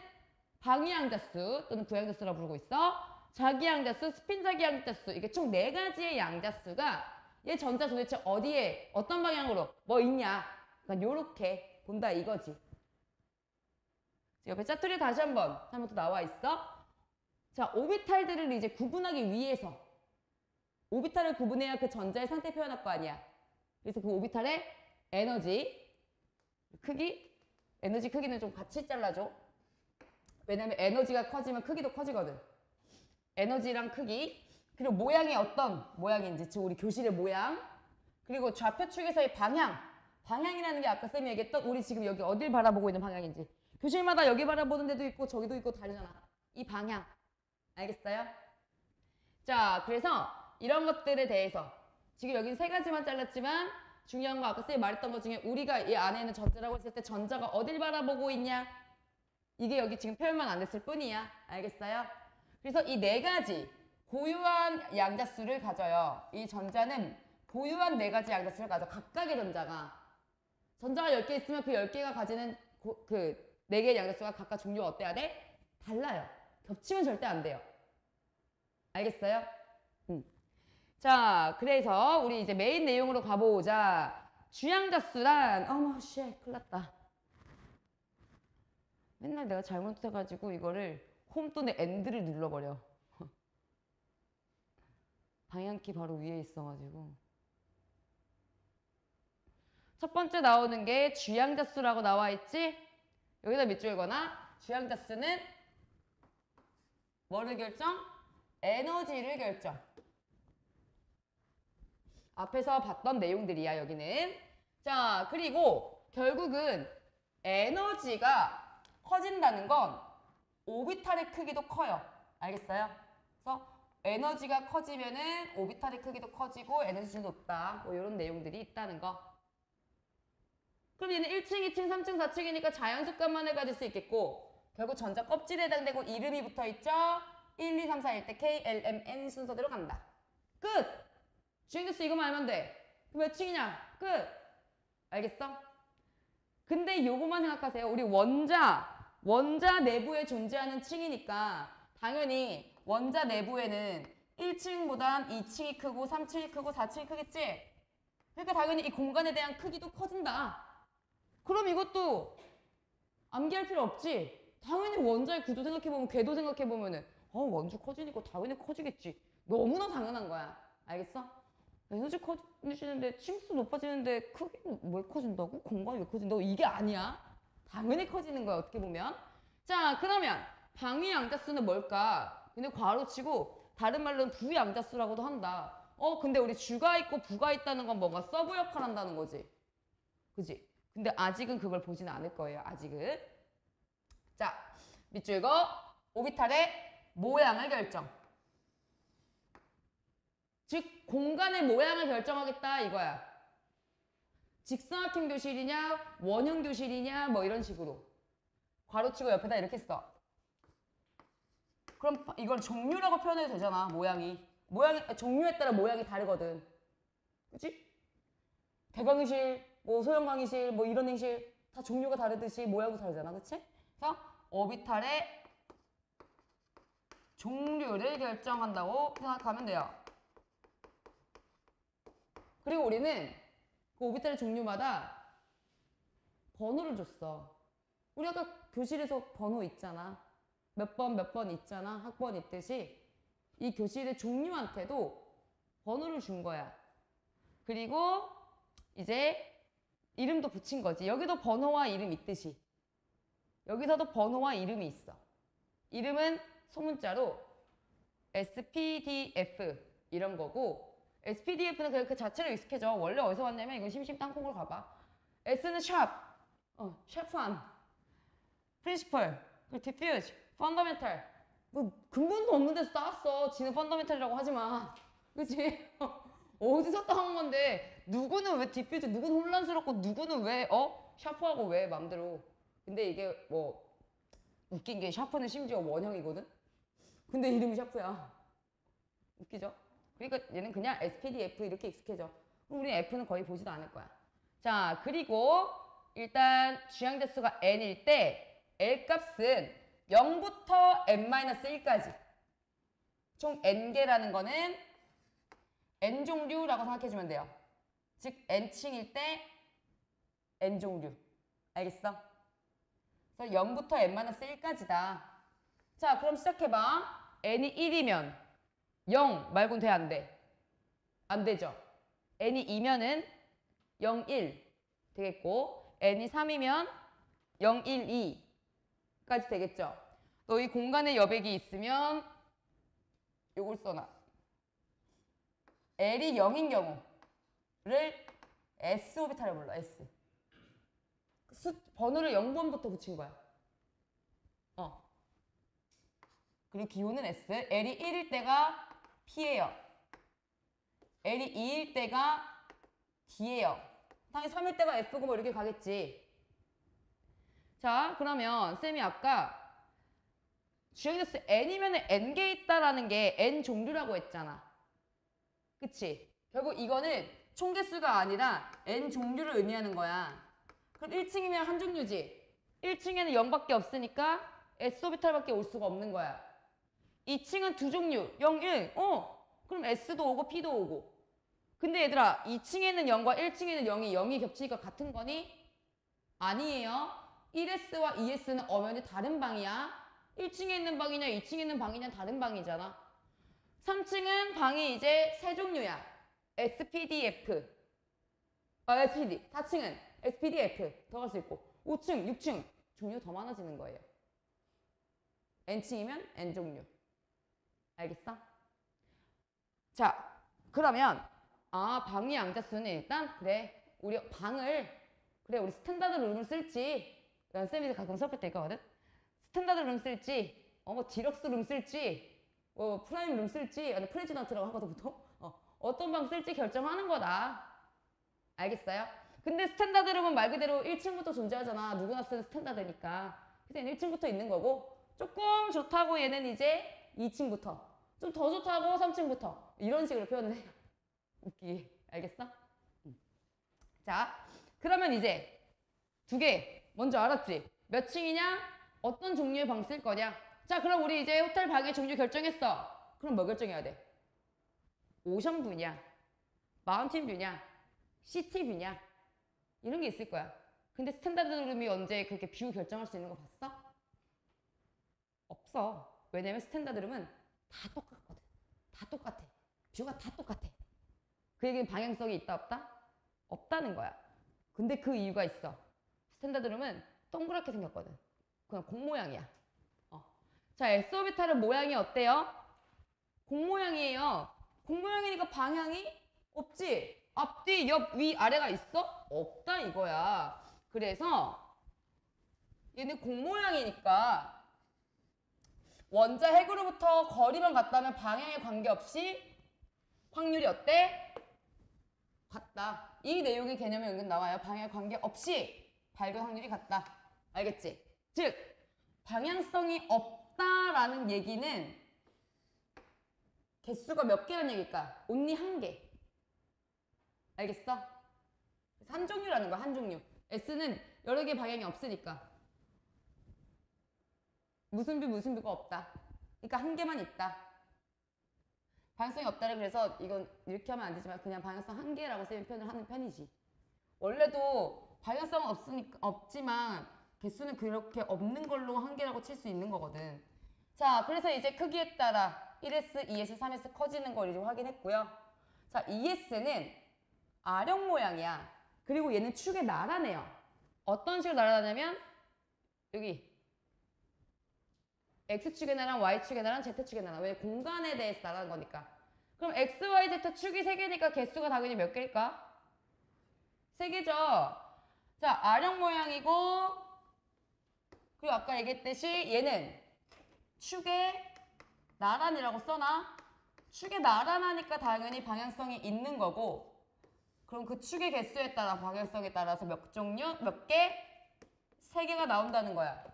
Speaker 1: 방위양자수 또는 부양자수라고 부르고 있어. 자기양자수, 스핀자기양자수 이게 총 네 가지의 양자수가 얘 전자 도대체 어디에 어떤 방향으로 뭐 있냐 그러니까 요렇게 본다 이거지. 옆에 짜투리 다시 한번 또 나와 있어. 자, 오비탈들을 이제 구분하기 위해서 오비탈을 구분해야 그 전자의 상태 표현할 거 아니야. 그래서 그 오비탈의 에너지 크기, 에너지 크기는 좀 같이 잘라줘. 왜냐면 에너지가 커지면 크기도 커지거든. 에너지랑 크기, 그리고 모양이 어떤 모양인지, 즉 우리 교실의 모양, 그리고 좌표축에서의 방향, 방향이라는 게 아까 쌤이 얘기했던 우리 지금 여기 어딜 바라보고 있는 방향인지. 교실마다 여기 바라보는 데도 있고 저기도 있고 다르잖아. 이 방향. 알겠어요? 자, 그래서 이런 것들에 대해서 지금 여기 세 가지만 잘랐지만 중요한 거 아까 쌤이 말했던 것 중에 우리가 이 안에 있는 전자라고 했을 때 전자가 어딜 바라보고 있냐? 이게 여기 지금 표현만 안 됐을 뿐이야. 알겠어요? 그래서 이 네 가지 고유한 양자수를 가져요. 이 전자는 고유한 네 가지 양자수를 가져. 각각의 전자가 10개 있으면 그 10개가 가지는 그 네 개의 양자수가 각각 종류가 어때야 돼? 달라요. 겹치면 절대 안 돼요. 알겠어요? 자, 그래서 우리 이제 메인 내용으로 가보자. 주양자수란 어머 쉣 큰일 났다. 맨날 내가 잘못해가지고 이거를 홈 또는 엔드를 눌러버려. 방향키 바로 위에 있어가지고. 첫 번째 나오는 게 주양자수라고 나와 있지? 여기다 밑줄 거나 주양자수는 뭐를 결정? 에너지를 결정. 앞에서 봤던 내용들이야 여기는. 자, 그리고 결국은 에너지가 커진다는 건 오비탈의 크기도 커요. 알겠어요? 그래서 에너지가 커지면은 오비탈의 크기도 커지고 에너지도 높다. 뭐 이런 내용들이 있다는 거. 그럼 얘는 1층, 2층, 3층, 4층이니까 자연수값만을 가질 수 있겠고 결국 전자 껍질에 해당되고 이름이 붙어있죠? 1, 2, 3, 4일 때 K, L, M, N 순서대로 간다. 끝! 주행자수 이거만 알면 돼. 몇 층이냐? 끝! 알겠어? 근데 요거만 생각하세요. 우리 원자 내부에 존재하는 층이니까 당연히 원자 내부에는 1층보단 2층이 크고 3층이 크고 4층이 크겠지? 그러니까 당연히 이 공간에 대한 크기도 커진다. 그럼 이것도 암기할 필요 없지. 당연히 원자의 구조 생각해보면 궤도 생각해보면은 원주 커지니까 당연히 커지겠지. 너무나 당연한 거야. 알겠어? 에너지 커지는데 층수 높아지는데 크기는 왜 커진다고? 공간이 왜 커진다고? 이게 아니야. 당연히 커지는 거야 어떻게 보면. 자, 그러면 방위양자수는 뭘까? 근데 괄호치고 다른 말로는 부양자수라고도 한다. 근데 우리 주가 있고 부가 있다는 건 뭔가 서브 역할 한다는 거지. 그지? 근데 아직은 그걸 보지는 않을 거예요. 아직은. 자, 밑줄 거 오비탈의 모양을 결정. 즉 공간의 모양을 결정하겠다 이거야. 직사각형 교실이냐 원형 교실이냐 뭐 이런 식으로 괄호치고 옆에다 이렇게 써. 그럼 이걸 종류라고 표현해도 되잖아. 모양이 종류에 따라 모양이 다르거든. 그치? 대강의실, 뭐 소형강의실, 뭐 이런 행실 다 종류가 다르듯이 모양도 다르잖아. 그치? 그래서 오비탈의 종류를 결정한다고 생각하면 돼요. 그리고 우리는 그 오비탈의 종류마다 번호를 줬어. 우리 아까 교실에서 번호 있잖아. 몇 번 있잖아. 학번 있듯이 이 교실의 종류한테도 번호를 준 거야. 그리고 이제 이름도 붙인 거지. 여기도 번호와 이름 있듯이 여기서도 번호와 이름이 있어. 이름은 소문자로 SPDF 이런 거고 SPDF는 그냥 그 자체로 익숙해져. 원래 어디서 왔냐면 이건 심심 땅콩으로 가봐. S는 샵, 샤프한, 프린시펄, 디퓨즈, 펀더멘탈. 뭐 근본도 없는 데서 따왔어. 지는 펀더멘탈이라고 하지만. 그치? 어디서 따온 건데 누구는 왜 디퓨즈, 누구는 혼란스럽고 누구는 왜 샤프하고 왜 맘대로. 근데 이게 뭐 웃긴 게 샤프는 심지어 원형이거든? 근데 이름이 샤프야. 웃기죠? 그러니까 얘는 그냥 SPDF 이렇게 익숙해져. 우리 F는 거의 보지도 않을 거야. 자, 그리고 일단 주양대수가 n일 때 L 값은 0부터 n-1까지 총 n개라는 거는 n종류라고 생각해주면 돼요. 즉 n층일 때 n종류. 알겠어? 그래서 0부터 n-1까지다. 자, 그럼 시작해봐. n이 1이면 0 말고는 돼, 안 돼? 안 되죠. n이 2면은 0, 1 되겠고 n이 3이면 0, 1, 2까지 되겠죠. 또 이 공간에 여백이 있으면 요걸 써놔. L이 0인 경우를 S 오비탈을 불러. S. 번호를 0번부터 붙인 거야. 그리고 기호는 S. L이 1일 때가 P예요. L이 2일 때가 D예요. 당연히 3일 때가 F고 뭐 이렇게 가겠지. 자, 그러면 쌤이 아까 주역대수 n이면 n개 있다라는 게 n 종류라고 했잖아. 그치? 결국 이거는 총개수가 아니라 n 종류를 의미하는 거야. 그럼 1층이면 한 종류지. 1층에는 0밖에 없으니까 S오비탈밖에 올 수가 없는 거야. 2층은 두 종류, 0, 1. 그럼 S도 오고 P도 오고. 근데 얘들아, 2층에는 0과 1층에는 0이 겹치니까 같은 거니? 아니에요. 1S와 2S는 엄연히 다른 방이야. 1층에 있는 방이냐 2층에 있는 방이냐 다른 방이잖아. 3층은 방이 이제 세 종류야. SPDF. SPD. 4층은 SPDF 들어갈 수 있고 5층, 6층 종류 더 많아지는 거예요. N층이면 N종류. 알겠어? 자, 그러면 방의 양자수는 일단 그래 우리 스탠다드 룸을 쓸지 쌤이 가끔 수업할 때 있거든. 스탠다드 룸 쓸지 뭐 디럭스 룸 쓸지 프라임 룸 쓸지 아니 프레지던트라고 하거든 보통. 어떤 방 쓸지 결정하는 거다. 알겠어요? 근데 스탠다드 룸은 말 그대로 1층부터 존재하잖아. 누구나 쓰는 스탠다드니까. 그래서 얘는 1층부터 있는 거고 조금 좋다고 얘는 이제 2층부터 좀 더 좋다고 3층부터 이런 식으로 표현을 해요. 웃기게. 알겠어? 자, 그러면 이제 두 개 먼저 알았지? 몇 층이냐? 어떤 종류의 방 쓸 거냐? 자, 그럼 우리 이제 호텔 방의 종류 결정했어. 그럼 뭐 결정해야 돼? 오션뷰냐? 마운틴뷰냐? 시티뷰냐? 이런 게 있을 거야. 근데 스탠다드 룸이 언제 그렇게 뷰 결정할 수 있는 거 봤어? 없어. 왜냐면 스탠다드 룸은 다 똑같거든. 다 똑같아. 뷰가 다 똑같아. 그 얘기는 방향성이 있다 없다? 없다는 거야. 근데 그 이유가 있어. 스탠다드 룸은 동그랗게 생겼거든. 그냥 공 모양이야. 자, S오비탈은 모양이 어때요? 공 모양이에요. 공 모양이니까 방향이 없지. 앞뒤, 옆, 위, 아래가 있어? 없다 이거야. 그래서 얘는 공 모양이니까 원자 핵으로부터 거리만 같다면 방향에 관계없이 확률이 어때? 같다. 이 내용이 개념에 은근 나와요. 방향에 관계없이 발견 확률이 같다. 알겠지? 즉 방향성이 없다라는 얘기는 개수가 몇 개라는 얘기일까? only 한 개. 알겠어? 한 종류라는 거야. 한 종류. S는 여러 개 방향이 없으니까. 무슨 비가 없다. 그러니까 한 개만 있다. 방향성이 없다를 그래서 이건 이렇게 하면 안 되지만 그냥 방향성 한 개라고 쌤이 표현을 하는 편이지. 원래도 방향성은 없지만 개수는 그렇게 없는 걸로 한 개라고 칠 수 있는 거거든. 자, 그래서 이제 크기에 따라 1S, 2S, 3S 커지는 걸 이제 확인했고요. 자, 2S는 R형 모양이야. 그리고 얘는 축에 나란해요. 어떤 식으로 날아다냐면 여기 X축에 나란, Y축에 나란, Z축에 나란. 왜? 공간에 대해서 나라는 거니까. 그럼 X, Y, Z 축이 3개니까 개수가 당연히 몇 개일까? 3개죠. 자, R형 모양이고 그리고 아까 얘기했듯이 얘는 축에 나란이라고 써놔. 축에 나란하니까 당연히 방향성이 있는 거고 그럼 그 축의 개수에 따라 방향성에 따라서 몇 종류, 몇 개? 3개가 나온다는 거야.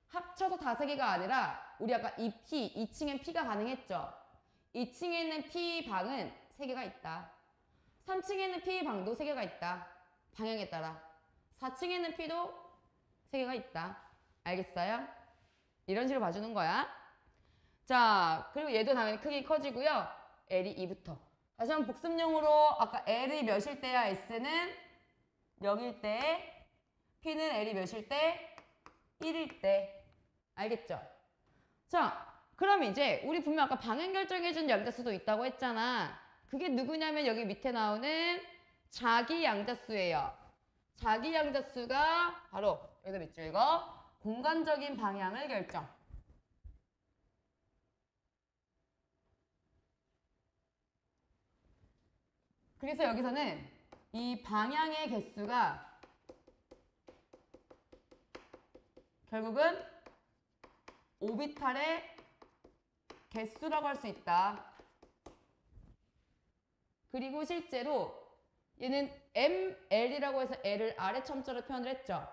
Speaker 1: 합쳐서 5개가 아니라 우리 아까 2P, 2층엔 P가 가능했죠. 2층에 있는 P방은 3개가 있다. 3층에 있는 P방도 3개가 있다. 방향에 따라. 4층에 있는 P도 3개가 있다. 알겠어요? 이런 식으로 봐주는 거야. 자, 그리고 얘도 당연히 크기 커지고요. L이 2부터. 다시 한번 복습용으로 아까 L이 몇일 때야? S는 0일 때, P는 L이 몇일 때? 1일 때. 알겠죠? 자, 그럼 이제 우리 분명 아까 방향 결정해준 양자수도 있다고 했잖아. 그게 누구냐면 여기 밑에 나오는 자기 양자수예요. 자기 양자수가 바로 여기다 밑줄 읽어. 공간적인 방향을 결정. 그래서 여기서는 이 방향의 개수가 결국은 오비탈의 개수라고 할 수 있다. 그리고 실제로 얘는 ML이라고 해서 L을 아래 첨자로 표현을 했죠.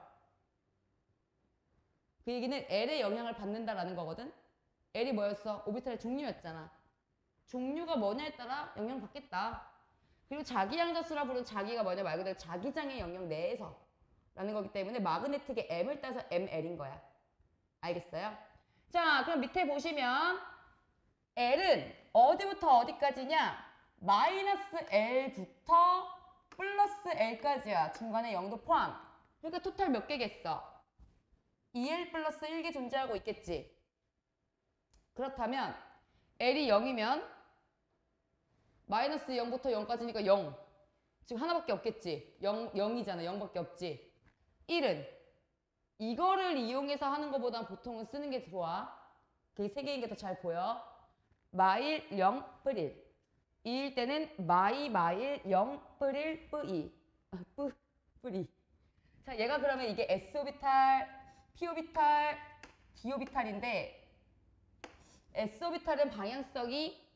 Speaker 1: 그 얘기는 L의 영향을 받는다라는 거거든. L이 뭐였어? 오비탈의 종류였잖아. 종류가 뭐냐에 따라 영향받겠다. 그리고 자기 양자수라 부르는 자기가 뭐냐 말 그대로 자기장의 영역 내에서 라는 거기 때문에 마그네틱의 M을 따서 ML인 거야. 알겠어요? 자, 그럼 밑에 보시면 L은 어디부터 어디까지냐? 마이너스 L부터 플러스 L까지야. 중간에 0도 포함. 그러니까 토탈 몇 개겠어? 2L 플러스 1개 존재하고 있겠지. 그렇다면 L이 0이면 마이너스 0부터 0까지니까 0. 지금 하나밖에 없겠지. 0이잖아. 0밖에 없지. 1은 이거를 이용해서 하는 것보다 보통은 쓰는 게 좋아. 그게 3개인 게 더 잘 보여. 마일 0 뿌릴. 2일 때는 마일 0 뿌릴 뿌이. 뿌리. 자, 얘가 그러면 이게 S오비탈, P오비탈, D오비탈인데 S오비탈은 방향성이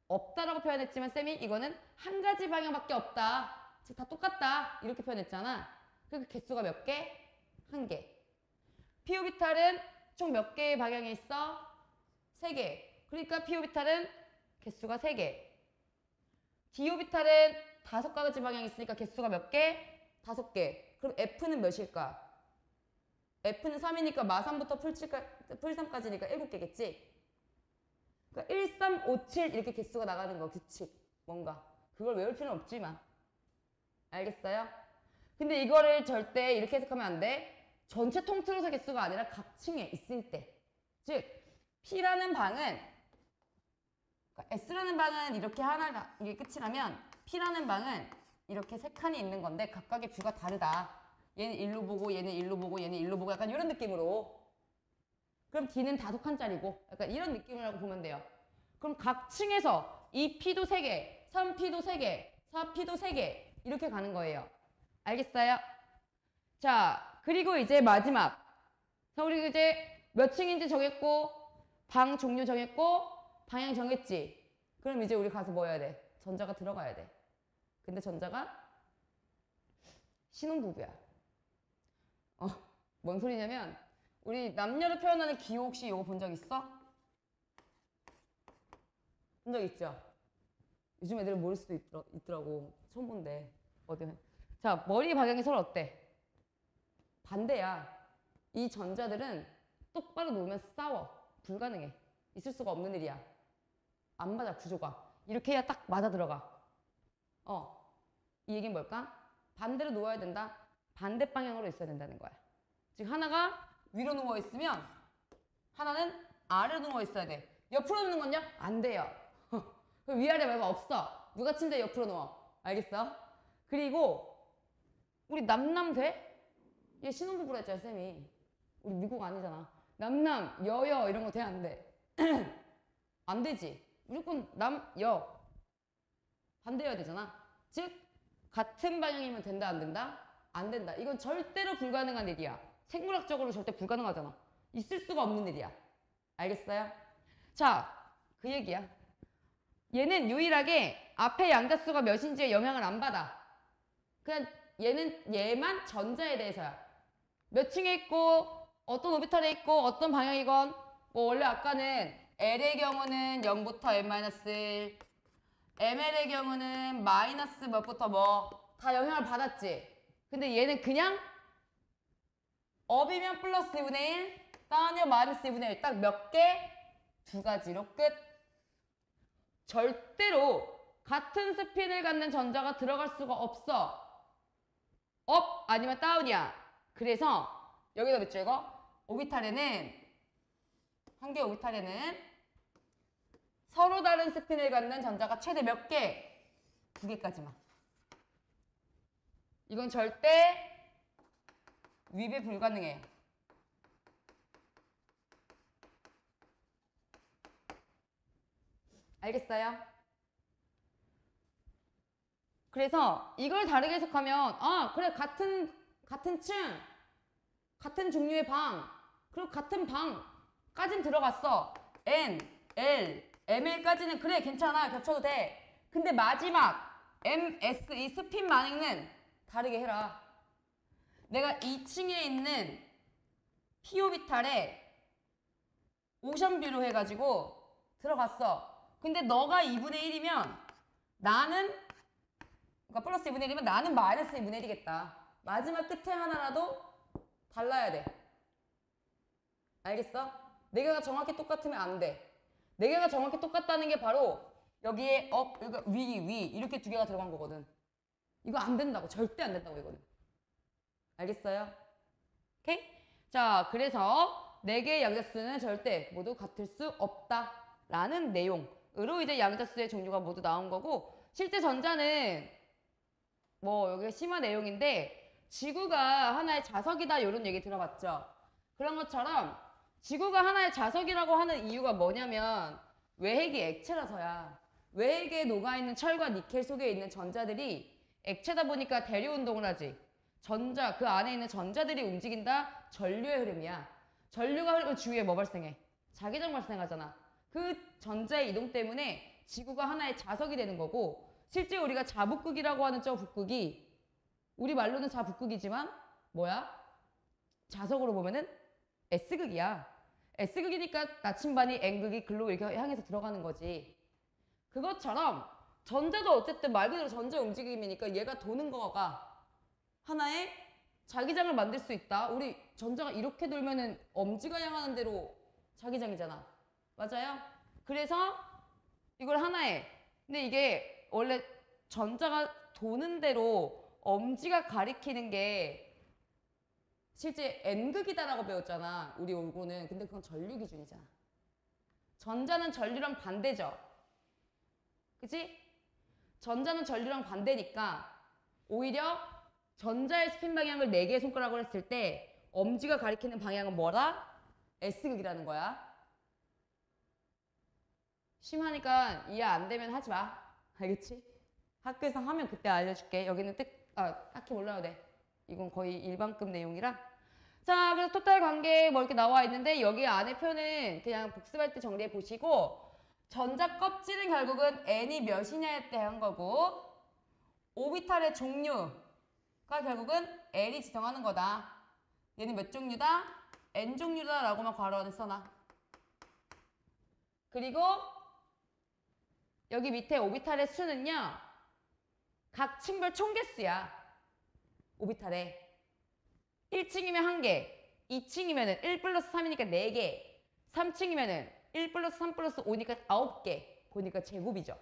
Speaker 1: 없다라고 표현했지만 쌤이 이거는 한 가지 방향밖에 없다. 즉 다 똑같다. 이렇게 표현했잖아. 그러니까 개수가 몇 개? 1개. P오비탈은 총 몇 개의 방향이 있어? 3개. 그러니까 P오비탈은 개수가 3개. D오비탈은 5가지 방향이 있으니까 개수가 몇 개? 5개. 그럼 F는 몇일까? F는 3이니까 마3부터 풀3까지니까 7개겠지? 그러니까 1, 3, 5, 7 이렇게 개수가 나가는 거. 규칙. 뭔가. 그걸 외울 필요는 없지만. 알겠어요? 근데 이거를 절대 이렇게 해석하면 안 돼. 전체 통틀어서 개수가 아니라 각 층에 있을 때. 즉 P라는 방은 그러니까 S라는 방은 이렇게 하나가 이게 끝이라면 P라는 방은 이렇게 3칸이 있는 건데 각각의 뷰가 다르다. 얘는 일로 보고 얘는 일로 보고 얘는 일로 보고 약간 이런 느낌으로. 그럼 D는 5칸짜리고 약간 이런 느낌이라고 보면 돼요. 그럼 각 층에서 2P도 3개, 3P도 3개, 4P도 3개 이렇게 가는 거예요. 알겠어요? 자, 그리고 이제 마지막. 자, 우리 이제 몇 층인지 정했고 방 종류 정했고 방향 정했지. 그럼 이제 우리 가서 뭐 해야 돼? 전자가 들어가야 돼. 근데 전자가 신혼부부야. 뭔 소리냐면 우리 남녀를 표현하는 기호 혹시 이거 본 적 있어? 본 적 있죠? 요즘 애들은 모를 수도 있더라고. 처음 본데. 어디? 자, 머리 방향이 서로 어때? 반대야. 이 전자들은 똑바로 놓으면 싸워. 불가능해. 있을 수가 없는 일이야. 안 맞아, 구조가. 이렇게 해야 딱 맞아 들어가. 이 얘기는 뭘까? 반대로 놓아야 된다. 반대 방향으로 있어야 된다는 거야. 즉 하나가 위로 누워 있으면 하나는 아래로 누워 있어야 돼. 옆으로 누는 건요? 안 돼요. 위아래 말고 없어. 누가 침대 옆으로 누워. 알겠어? 그리고 우리 남남 돼? 얘 신혼부부라 했잖아, 쌤이. 우리 미국 아니잖아. 남남, 여여 이런 거 돼, 안 돼? 안 되지. 무조건 남, 여. 반대여야 되잖아. 즉 같은 방향이면 된다, 안 된다? 안 된다. 이건 절대로 불가능한 일이야. 생물학적으로 절대 불가능하잖아. 있을 수가 없는 일이야. 알겠어요? 자, 그 얘기야. 얘는 유일하게 앞에 양자수가 몇인지에 영향을 안 받아. 그냥 얘만 전자에 대해서야. 몇 층에 있고 어떤 오비탈에 있고 어떤 방향이건 뭐 원래 아까는 L의 경우는 0부터 n-1 ML의 경우는 마이너스 몇부터 뭐 다 영향을 받았지. 근데 얘는 그냥 업이면 플러스 2분의 1, 다운이면 마이너스 2분의 1 딱 몇 개? 두 가지로 끝. 절대로 같은 스핀을 갖는 전자가 들어갈 수가 없어. 업 아니면 다운이야. 그래서 여기다 몇 줄 이거? 오비탈에는 한 개 오비탈에는 서로 다른 스핀을 갖는 전자가 최대 몇 개? 두 개까지만. 이건 절대 위배 불가능해. 알겠어요? 그래서 이걸 다르게 해석하면 그래 같은 층 같은 종류의 방 그리고 같은 방까진 들어갔어. N, L, ML까지는 그래 괜찮아 겹쳐도 돼. 근데 마지막 M, S 이 스핀 만행은 다르게 해라. 내가 2층에 있는 P오비탈에 오션뷰로 해가지고 들어갔어. 근데 너가 2분의 1이면 나는 그러니까 플러스 2분의 1이면 나는 마이너스 2분의 1이겠다. 마지막 끝에 하나라도 달라야 돼. 알겠어? 네 개가 정확히 똑같으면 안 돼. 네 개가 정확히 똑같다는 게 바로 여기에 업, 위 이렇게 두 개가 들어간 거거든. 이거 안 된다고. 절대 안 된다고 이거는. 알겠어요? 오케이? 자, 그래서 네 개의 양자수는 절대 모두 같을 수 없다라는 내용으로 이제 양자수의 종류가 모두 나온 거고 실제 전자는 뭐 여기가 심화 내용인데 지구가 하나의 자석이다 이런 얘기 들어봤죠? 그런 것처럼 지구가 하나의 자석이라고 하는 이유가 뭐냐면 외핵이 액체라서야. 외핵에 녹아있는 철과 니켈 속에 있는 전자들이 액체다 보니까 대류 운동을 하지. 전자, 그 안에 있는 전자들이 움직인다. 전류의 흐름이야. 전류가 흐르면 주위에 뭐 발생해? 자기장 발생하잖아. 그 전자의 이동 때문에 지구가 하나의 자석이 되는 거고 실제 우리가 자북극이라고 하는 저 북극이 우리 말로는 자북극이지만 뭐야? 자석으로 보면은 S극이야. S극이니까 나침반이 N극이 글로 이렇게 향해서 들어가는 거지. 그것처럼 전자도 어쨌든 말 그대로 전자 움직임이니까 얘가 도는 거가 하나의 자기장을 만들 수 있다. 우리 전자가 이렇게 돌면은 엄지가 향하는 대로 자기장이잖아. 맞아요? 그래서 이걸 하나의 근데 이게 원래 전자가 도는 대로 엄지가 가리키는 게 실제 N극이다라고 배웠잖아. 우리 올고는. 근데 그건 전류 기준이잖아. 전자는 전류랑 반대죠. 그치? 전자는 전류랑 반대니까 오히려 전자의 스핀 방향을 4개의 손가락으로 했을 때 엄지가 가리키는 방향은 뭐라? S극이라는 거야. 심하니까 이해 안 되면 하지 마. 알겠지? 학교에서 하면 그때 알려줄게. 여기는 딱히 몰라도 돼. 이건 거의 일반급 내용이라. 자, 그래서 토탈 관계 뭐 이렇게 나와 있는데 여기 안에 표는 그냥 복습할 때 정리해 보시고 전자 껍질은 결국은 n이 몇이냐에 대한 거고 오비탈의 종류가 결국은 L이 지정하는 거다. 얘는 몇 종류다? N 종류다 라고만 괄호 안에 써놔. 그리고 여기 밑에 오비탈의 수는요. 각 층별 총개수야. 오비탈에. 1층이면 1개, 2층이면 1 플러스 3이니까 4개, 3층이면 1 플러스 3 플러스 5니까 9개. 그러니까 제곱이죠.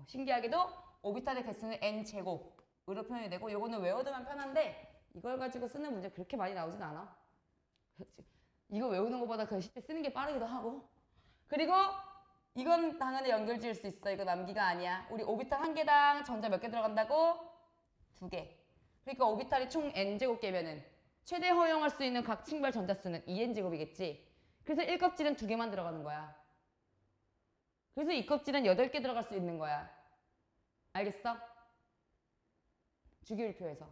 Speaker 1: 신기하게도 오비탈의 개수는 n제곱으로 표현이 되고 요거는 외워두면 편한데 이걸 가지고 쓰는 문제 그렇게 많이 나오진 않아. 이거 외우는 것보다 그 실제 쓰는 게 빠르기도 하고. 그리고 이건 당연히 연결 지을 수 있어. 이거 남기가 아니야. 우리 오비탈 한 개당 전자 몇 개 들어간다고? 2개. 그러니까 오비탈이 총 n제곱개면은 최대 허용할 수 있는 각 층별 전자수는 2n제곱이겠지. 그래서 1껍질은 2개만 들어가는 거야. 그래서 2껍질은 8개 들어갈 수 있는 거야. 알겠어? 주기율표에서.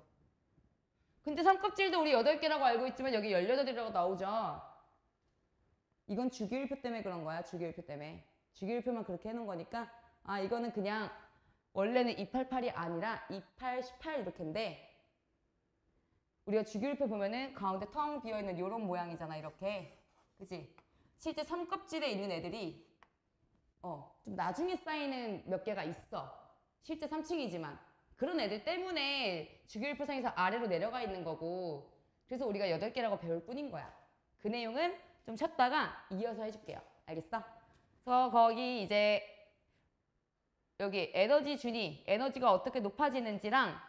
Speaker 1: 근데 3껍질도 우리 8개라고 알고 있지만 여기 18이라고 나오죠. 이건 주기율표 때문에 그런 거야. 주기율표 때문에. 주기율표만 그렇게 해놓은 거니까 아 이거는 그냥 원래는 288이 아니라 2818 이렇게인데 우리가 주기율표 보면은 가운데 텅 비어있는 요런 모양이잖아. 이렇게. 그치? 실제 3껍질에 있는 애들이 좀 나중에 쌓이는 몇 개가 있어. 실제 3층이지만. 그런 애들 때문에 주기율표상에서 아래로 내려가 있는 거고 그래서 우리가 8개라고 배울 뿐인 거야. 그 내용은 좀 쉬었다가 이어서 해줄게요. 알겠어? 그래서 거기 이제 여기 에너지 준위, 에너지가 어떻게 높아지는지랑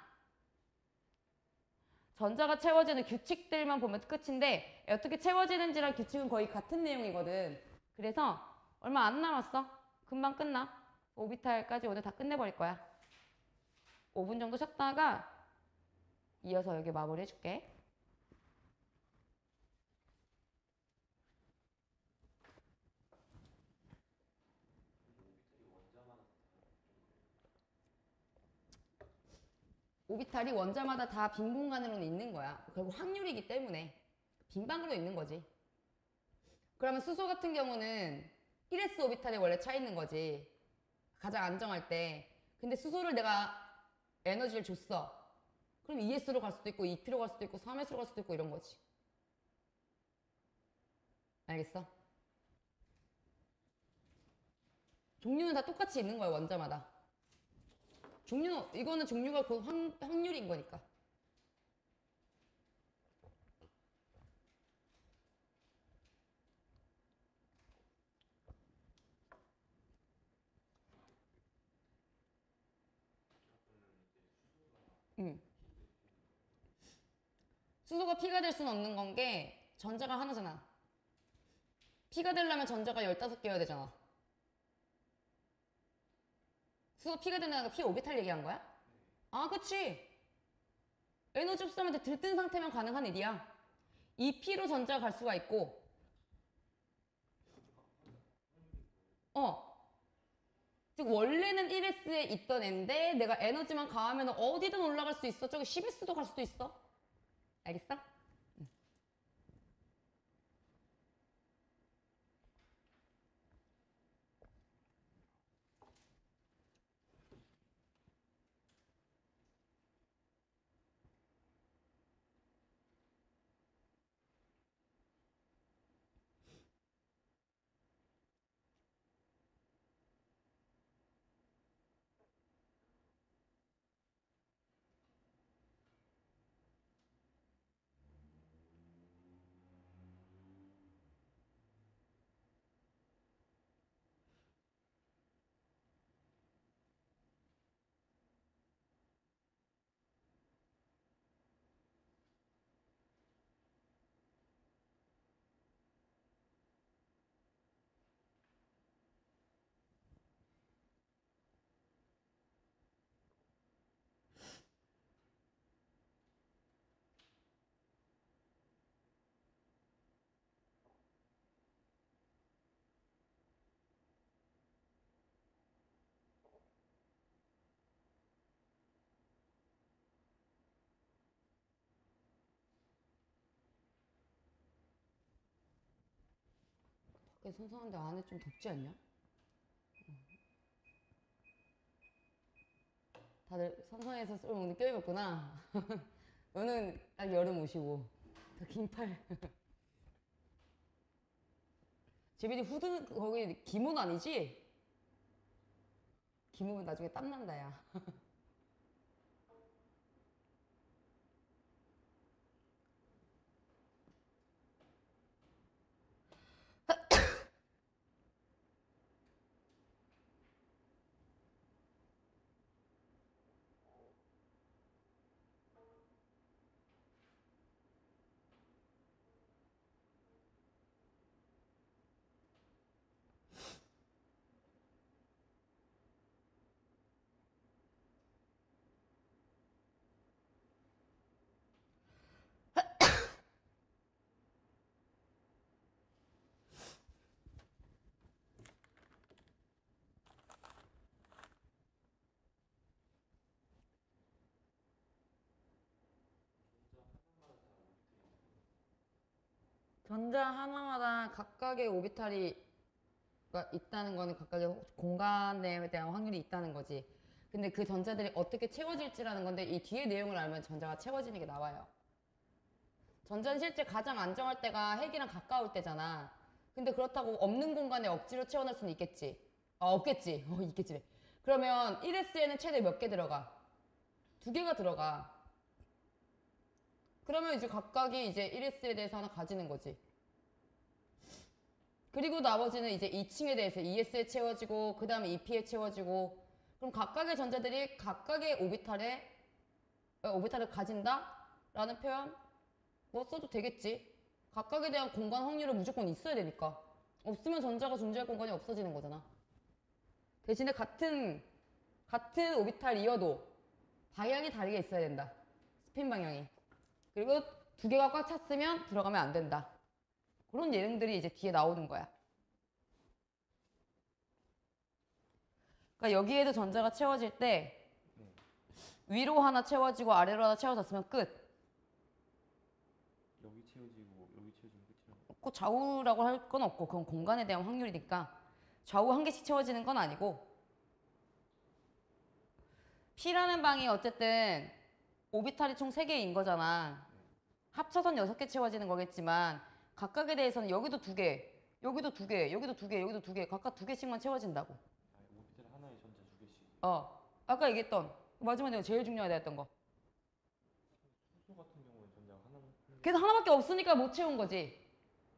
Speaker 1: 전자가 채워지는 규칙들만 보면 끝인데 어떻게 채워지는지랑 규칙은 거의 같은 내용이거든. 그래서 얼마 안 남았어. 금방 끝나. 오비탈까지 오늘 다 끝내버릴 거야. 5분 정도 쉬었다가 이어서 여기 마무리 해줄게. 오비탈이 원자마다 다 빈 공간으로는 있는 거야. 결국 확률이기 때문에 빈 방으로 있는 거지. 그러면 수소 같은 경우는 1s 오비탈에 원래 차 있는 거지. 가장 안정할 때. 근데 수소를 내가 에너지를 줬어. 그럼 2s로 갈 수도 있고 2p로 갈 수도 있고 3s로 갈 수도 있고 이런 거지. 알겠어? 종류는 다 똑같이 있는 거야. 원자마다. 종류는 이거는 종류가 그 확률인 거니까. 수소가 P가 될 수는 없는 건 게 전자가 하나잖아. P가 되려면 전자가 15개여야 되잖아. 수소 P가 된다는 거 P 오비탈 얘기한 거야? 아, 그치. 에너지 없으면 들뜬 상태면 가능한 일이야. 2P로 전자가 갈 수가 있고 즉 원래는 1S에 있던 애인데 내가 에너지만 가하면 어디든 올라갈 수 있어. 저기 10S도 갈 수도 있어. 알겠어? 밖에 선선한데 안에 좀 덥지 않냐? 다들 선선해서 오늘 껴입었구나. 너는 딱 여름 옷이고 더 긴팔. 재민이 후드 거기 기모는 아니지? 기모면 나중에 땀난다 야. 전자 하나마다 각각의 오비탈이 있다는 거는 각각의 공간에 대한 확률이 있다는 거지. 근데 그 전자들이 어떻게 채워질지라는 건데 이 뒤에 내용을 알면 전자가 채워지는 게 나와요. 전자는 실제 가장 안정할 때가 핵이랑 가까울 때잖아. 근데 그렇다고 없는 공간에 억지로 채워넣을 수는 있겠지. 없겠지. 있겠지. 그러면 1S에는 최대 몇 개 들어가? 2개가 들어가. 그러면 이제 각각이 이제 1S에 대해서 하나 가지는 거지. 그리고 나머지는 이제 2층에 대해서 ES에 채워지고 그 다음에 EP에 채워지고 그럼 각각의 전자들이 각각의 오비탈을 가진다? 라는 표현 뭐 써도 되겠지. 각각에 대한 공간 확률은 무조건 있어야 되니까. 없으면 전자가 존재할 공간이 없어지는 거잖아. 대신에 같은 오비탈이어도 방향이 다르게 있어야 된다. 스핀 방향이. 그리고 2개가 꽉 찼으면 들어가면 안 된다. 그런 예능들이 이제 뒤에 나오는 거야. 그러니까 여기에도 전자가 채워질 때 위로 하나 채워지고 아래로 하나 채워졌으면 끝.
Speaker 2: 여기 채워지고 여기 채워지면 끝이라고.
Speaker 1: 꼭 좌우라고 할 건 없고 그건 공간에 대한 확률이니까 좌우 한 개씩 채워지는 건 아니고 P라는 방이 어쨌든 오비탈이 총 3개인 거잖아. 합쳐선 6개 채워지는 거겠지만 각각에 대해서는 여기도 2개, 여기도 2개, 여기도 2개, 여기도 2개 각각 2개씩만 채워진다고.
Speaker 2: 오비탈 하나에 전자 2개씩.
Speaker 1: 아까 얘기했던 마지막에 내가 제일 중요하다 했던 거.
Speaker 2: 수소 같은 경우에 전자가 하나만.
Speaker 1: 걔도 하나밖에 없으니까 못 채운 거지.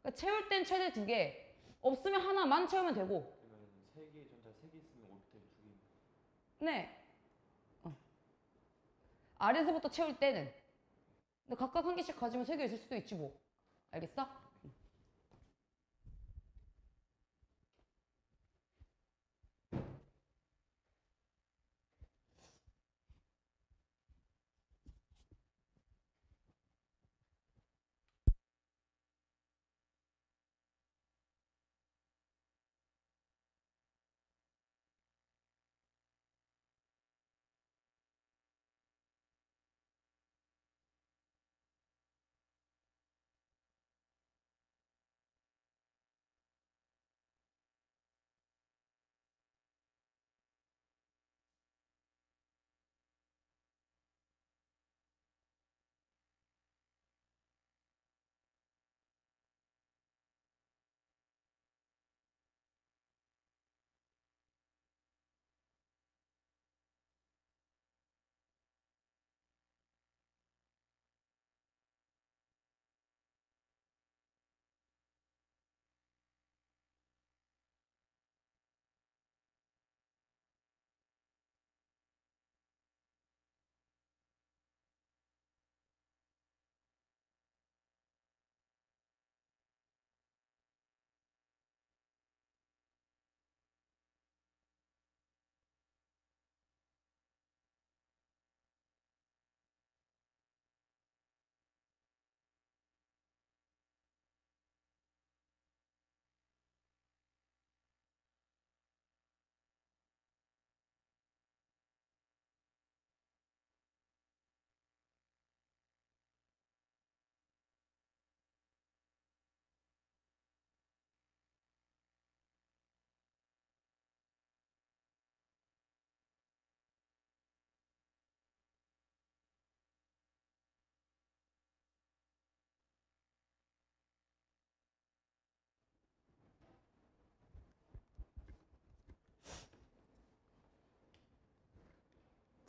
Speaker 1: 그러니까 채울 땐 최대 2개. 없으면 하나만 채우면 되고.
Speaker 2: 그러면 3개의 전자 3개 있으면 오비탈이 2개.
Speaker 1: 네. 아래서부터 채울 때는. 근데 각각 한 개씩 가지면 3개 있을 수도 있지 뭐. 알겠어?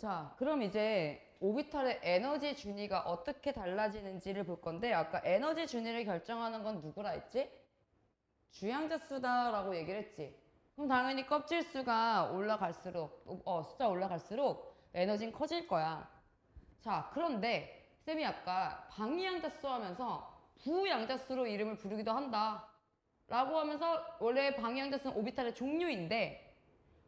Speaker 1: 자, 그럼 이제 오비탈의 에너지 준위가 어떻게 달라지는지를 볼 건데 아까 에너지 준위를 결정하는 건 누구라 했지? 주양자 수다라고 얘기를 했지. 그럼 당연히 껍질 수가 올라갈수록 숫자 올라갈수록 에너지는 커질 거야. 자, 그런데 쌤이 아까 방위양자 수 하면서 부양자 수로 이름을 부르기도 한다 라고 하면서 원래 방위양자 수는 오비탈의 종류인데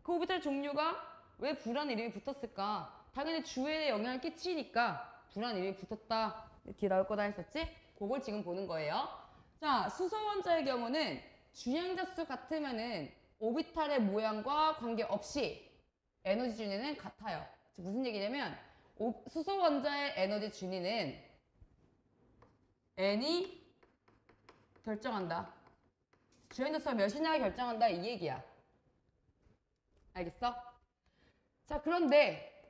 Speaker 1: 그 오비탈 종류가 왜 부라는 이름이 붙었을까? 당연히 주에 영향을 끼치니까 부라는 이름이 붙었다 이렇게 나올 거다 했었지? 그걸 지금 보는 거예요. 자, 수소원자의 경우는 주양자 수 같으면은 오비탈의 모양과 관계없이 에너지 준위는 같아요. 즉 무슨 얘기냐면 수소원자의 에너지 준위는 N이 결정한다. 주양자 수가 몇이냐 결정한다 이 얘기야. 알겠어? 자, 그런데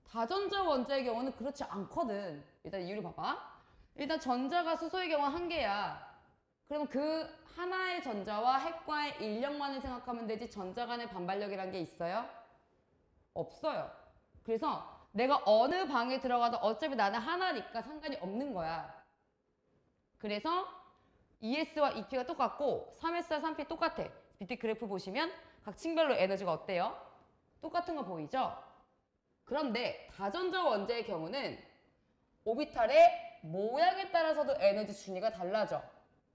Speaker 1: 다전자 원자의 경우는 그렇지 않거든. 일단 이유를 봐봐. 일단 전자가 수소의 경우 한 개야. 그럼 그 하나의 전자와 핵과의 인력만을 생각하면 되지 전자 간의 반발력이란 게 있어요? 없어요. 그래서 내가 어느 방에 들어가도 어차피 나는 하나니까 상관이 없는 거야. 그래서 ES와 EP가 똑같고 3S와 3P 똑같아. 밑에 그래프 보시면 각 층별로 에너지가 어때요? 똑같은 거 보이죠? 그런데 다전자 원자의 경우는 오비탈의 모양에 따라서도 에너지 준위가 달라져.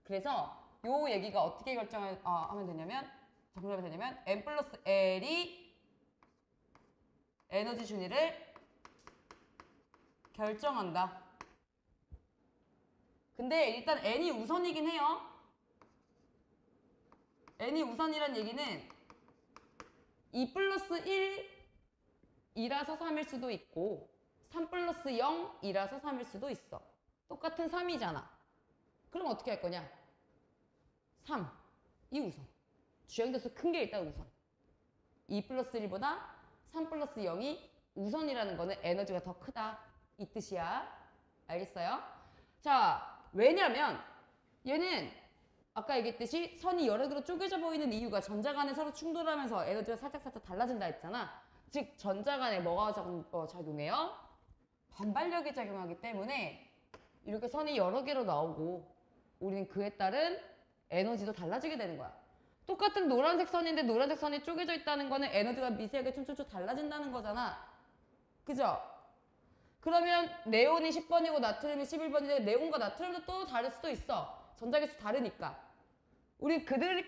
Speaker 1: 그래서 요 얘기가 어떻게 하면 되냐면 N 플러스 L이 에너지 준위를 결정한다. 근데 일단 N이 우선이긴 해요. N이 우선이란 얘기는 2 플러스 1이라서 3일 수도 있고 3 플러스 0이라서 3일 수도 있어. 똑같은 3이잖아. 그럼 어떻게 할 거냐? 3이 우선. 주행대수 큰 게 일단 우선. 2 플러스 1보다 3 플러스 0이 우선이라는 거는 에너지가 더 크다. 이 뜻이야. 알겠어요? 자, 왜냐면 얘는 아까 얘기했듯이 선이 여러 개로 쪼개져 보이는 이유가 전자 간에 서로 충돌하면서 에너지가 살짝살짝 달라진다 했잖아. 즉 전자 간에 뭐가 작용해요? 반발력이 작용하기 때문에 이렇게 선이 여러 개로 나오고 우리는 그에 따른 에너지도 달라지게 되는 거야. 똑같은 노란색 선인데 노란색 선이 쪼개져 있다는 거는 에너지가 미세하게 춤춤춤 달라진다는 거잖아. 그죠? 그러면 네온이 10번이고 나트륨이 11번인데 네온과 나트륨도 또 다를 수도 있어. 전자계수 다르니까. 우리 그들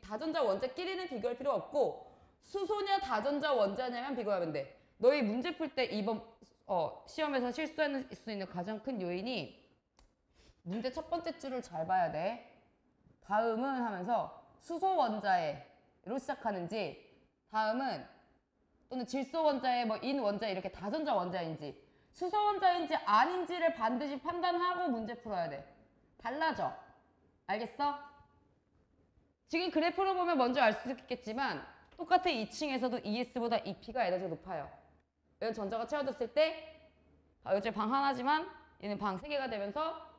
Speaker 1: 다전자 원자끼리는 비교할 필요 없고 수소냐 다전자 원자냐만 비교하면 돼. 너희 문제 풀 때 이번 시험에서 실수할 수 있는 가장 큰 요인이 문제 첫 번째 줄을 잘 봐야 돼. 다음은 하면서 수소 원자에로 시작하는지 다음은 또는 질소 원자에 인 원자 이렇게 다전자 원자인지 수소 원자인지 아닌지를 반드시 판단하고 문제 풀어야 돼. 달라져. 알겠어? 지금 그래프로 보면 먼저 알 수 있겠지만 똑같은 2층에서도 ES보다 EP가 에너지가 높아요. 얘는 전자가 채워졌을 때 여기 방 하나지만 얘는 방 3개가 되면서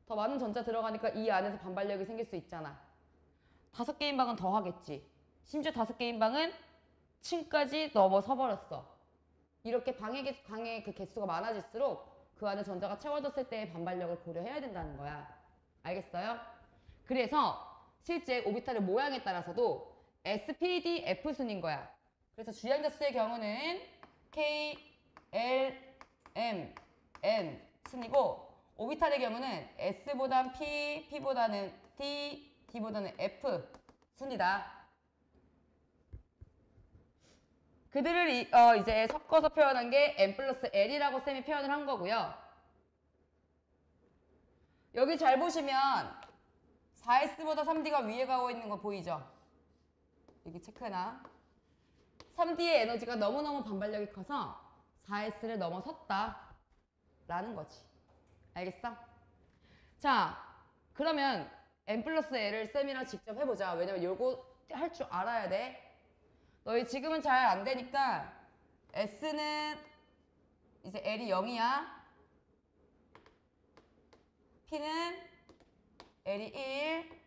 Speaker 1: 더 많은 전자 들어가니까 이 안에서 반발력이 생길 수 있잖아. 5개인 방은 더 하겠지. 심지어 5개인 방은 층까지 넘어서 버렸어. 이렇게 방의 그 개수가 많아질수록 그 안에 전자가 채워졌을 때의 반발력을 고려해야 된다는 거야. 알겠어요? 그래서 실제 오비탈의 모양에 따라서도 SPD, F순인 거야. 그래서 주양자 수의 경우는 K, L, M, N 순이고 오비탈의 경우는 S보단 P, P보다는 D, D보다는 F 순이다. 그들을 이제 섞어서 표현한 게 N 플러스 L이라고 쌤이 표현을 한 거고요. 여기 잘 보시면 4S보다 3D가 위에 가고 있는 거 보이죠? 여기 체크해놔. 3D의 에너지가 너무너무 반발력이 커서 4S를 넘어섰다 라는 거지. 알겠어? 자, 그러면 N 플러스 L을 쌤이랑 직접 해보자. 왜냐면 요거 할 줄 알아야 돼. 너희 지금은 잘 안 되니까 S는 이제 L이 0이야. P는 L이 1,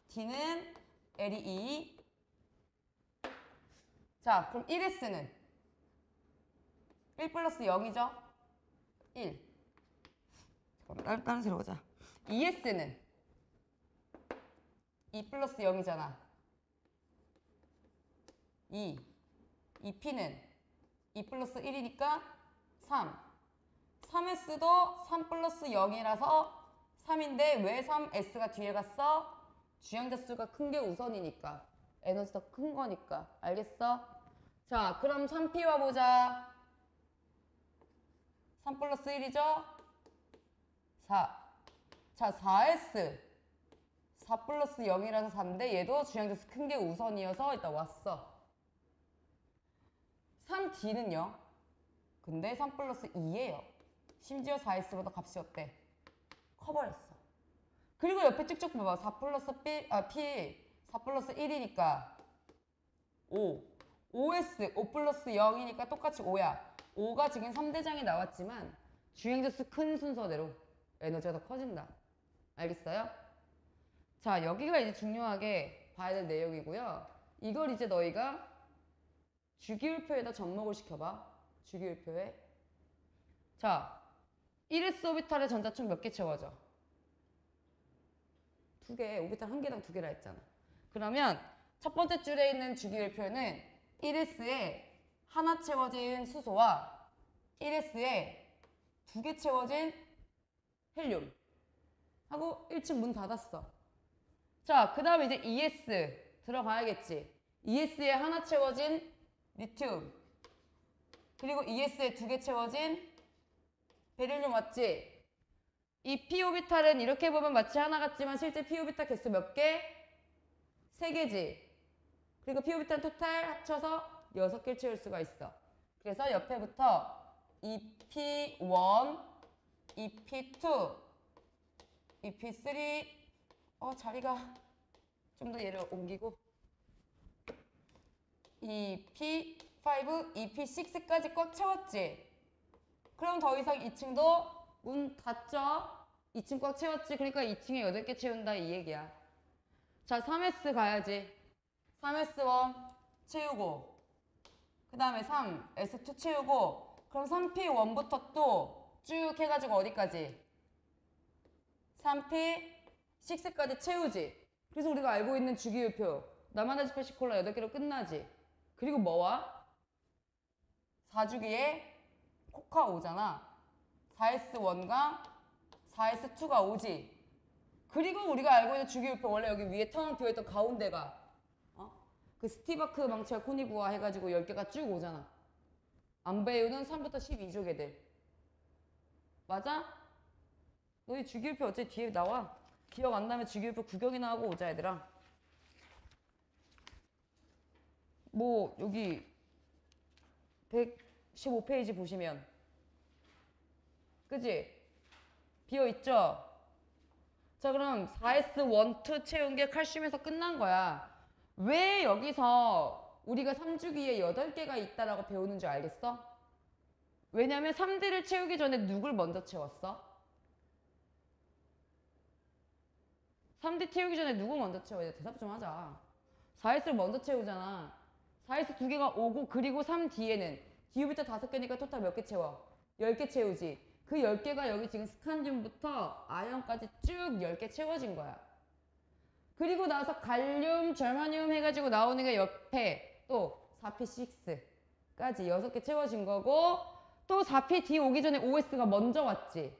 Speaker 1: D는 L이 2. 자, 그럼 1S는
Speaker 3: 1 플러스 0이죠? 1. 잠깐만, 다른 새로 보자. ES는 2 플러스 0이잖아. 2. EP는 2 플러스 1이니까 3. 3S도 3 플러스 0이라서 3인데 왜 3S가 뒤에 갔어? 주행자 수가 큰 게 우선이니까. 에너지 더 큰 거니까. 알겠어? 자, 그럼 3P와 보자. 3 플러스 1이죠? 4. 자, 4S. 4 플러스 0이라서 4인데 얘도 주행자 수 큰 게 우선이어서 일단 왔어. 3D는요? 근데 3 플러스 2예요. 심지어 4S보다 값이 어때? 커버렸어. 그리고 옆에 쭉쭉 봐봐. 4 플러스 P 4 플러스 1이니까 5. 5S 5 플러스 0이니까 똑같이 5야. 5가 지금 3대장이 나왔지만 주행자 수 큰 순서대로 에너지가 더 커진다. 알겠어요? 자, 여기가 이제 중요하게 봐야 될 내용이고요. 이걸 이제 너희가 주기율표에다 접목을 시켜봐. 주기율표에. 자, 1s 오비탈의 전자총 몇 개 채워져? 2개. 오비탈 한 개당 2개라 했잖아. 그러면 첫 번째 줄에 있는 주기율표는 1s에 하나 채워진 수소와 1s에 2개 채워진 헬륨 하고 1층 문 닫았어. 자, 그 다음에 이제 ES 들어가야겠지. ES에 하나 채워진 리튬 그리고 ES에 2개 채워진 베릴륨 맞지? 이 p 오비탈은 이렇게 보면 마치 하나 같지만 실제 p 오비탈 개수 몇 개? 3개지. 그리고 p 오비탈 토탈 합쳐서 6개를 채울 수가 있어. 그래서 옆에부터 EP1, EP2, EP3 자리가 좀 더 얘를 옮기고 EP5, EP6까지 꽉 채웠지? 그럼 더 이상 2층도 문 닫죠? 2층 꽉 채웠지? 그러니까 2층에 8개 채운다 이 얘기야. 자, 3S 가야지. 3S1 채우고 그 다음에 3S2 채우고 그럼 3P1부터 또 쭉 해가지고 어디까지? 3P6까지 채우지. 그래서 우리가 알고 있는 주기율표 나만다지 페시콜라 8개로 끝나지. 그리고 뭐와? 4주기에 코카 오잖아. 4S1과 4S2가 오지. 그리고 우리가 알고 있는 주기율표 원래 여기 위에 텅 비어있던 가운데가 그 스티바크 망치와 코니구아 해가지고 10개가 쭉 오잖아. 안 배우는 3부터 12조개들. 맞아? 너희 주기율표 어차피 뒤에 나와. 기억 안 나면 주기율표 구경이나 하고 오자 얘들아. 뭐 여기 115페이지 보시면 그지? 비어있죠? 자, 그럼 4S1, 2 채운 게 칼슘에서 끝난 거야. 왜 여기서 우리가 3주기에 8개가 있다라고 배우는 줄 알겠어? 왜냐면 3D를 채우기 전에 누굴 먼저 채웠어? 3D 채우기 전에 누구 먼저 채워야 돼? 대답 좀 하자. 4S를 먼저 채우잖아. 4S 2개가 오고 그리고 3D에는 D부터 5개니까 토탈 몇 개 채워? 10개 채우지. 그 10개가 여기 지금 스칸듐부터 아연까지 쭉 10개 채워진 거야. 그리고 나서 갈륨, 절마늄 해가지고 나오는 게 옆에 또 4P6까지 6개 채워진 거고 또 4PD 오기 전에 OS가 먼저 왔지.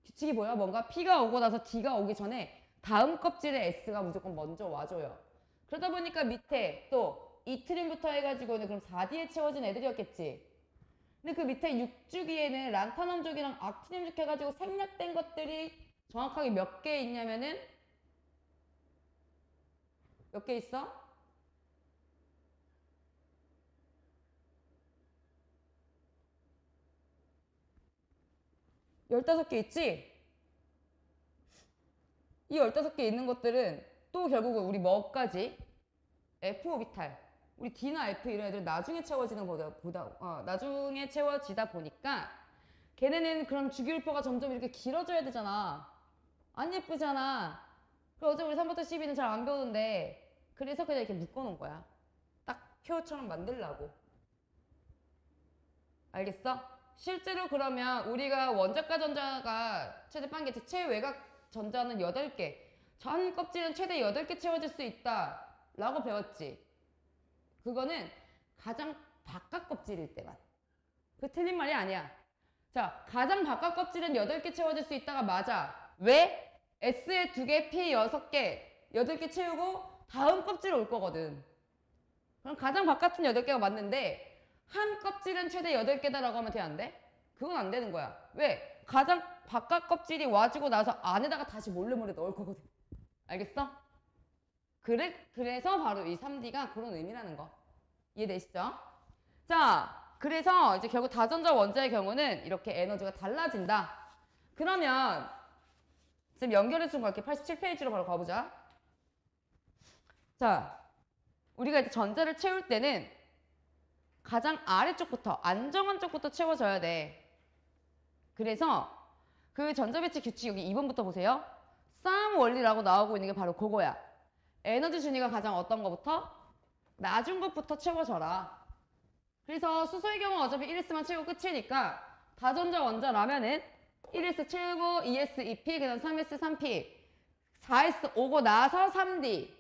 Speaker 3: 규칙이 뭐야? 뭔가 P가 오고 나서 D가 오기 전에 다음 껍질에 S가 무조건 먼저 와줘요. 그러다 보니까 밑에 또 이트림부터 해가지고는 그럼 4D에 채워진 애들이었겠지. 근데 그 밑에 6주기에는 란타넘족이랑 악티늄족 해가지고 생략된 것들이 정확하게 몇 개 있냐면은 몇 개 있어? 열다섯 개 있지? 이 15개 있는 것들은 또 결국은 우리 뭐까지? F오비탈. 우리 D나 F 이런 애들 나중에 채워지는 나중에 채워지다 보니까 걔네는 그럼 주기율표가 점점 이렇게 길어져야 되잖아. 안 예쁘잖아. 그럼 어차피 우리 3부터 12는 잘 안 배우는데 그래서 그냥 이렇게 묶어놓은 거야. 딱 표처럼 만들라고. 알겠어? 실제로 그러면 우리가 원자과 전자가 최대 빵개, 즉 최외곽 전자는 8개, 전 껍질은 최대 8개 채워질 수 있다 라고 배웠지. 그거는 가장 바깥 껍질일 때만. 그 틀린 말이 아니야. 자, 가장 바깥 껍질은 8개 채워질 수 있다가 맞아. 왜? S에 2개, P 6개, 8개 채우고 다음 껍질 올 거거든. 그럼 가장 바깥은 8개가 맞는데 한 껍질은 최대 8개다라고 하면 돼, 안 돼? 그건 안 되는 거야. 왜? 가장 바깥 껍질이 와주고 나서 안에다가 다시 몰래 넣을 거거든. 알겠어? 그래서 바로 이 3D가 그런 의미라는 거. 이해되시죠? 자, 그래서 이제 결국 다전자 원자의 경우는 이렇게 에너지가 달라진다. 그러면 지금 연결해 준 거 이렇게 87페이지로 바로 가보자. 자, 우리가 이제 전자를 채울 때는 가장 아래쪽부터, 안정한 쪽부터 채워져야 돼. 그래서 그 전자배치 규칙 여기 2번부터 보세요. 싸움 원리라고 나오고 있는 게 바로 그거야. 에너지 준위가 가장 어떤 거부터? 낮은 것부터 채워져라. 그래서 수소의 경우 어차피 1S만 채우고 끝이니까 다전자 원자라면은 1S 채우고 2S 2P, 그다음 3S 3P, 4S 오고 나서 3D,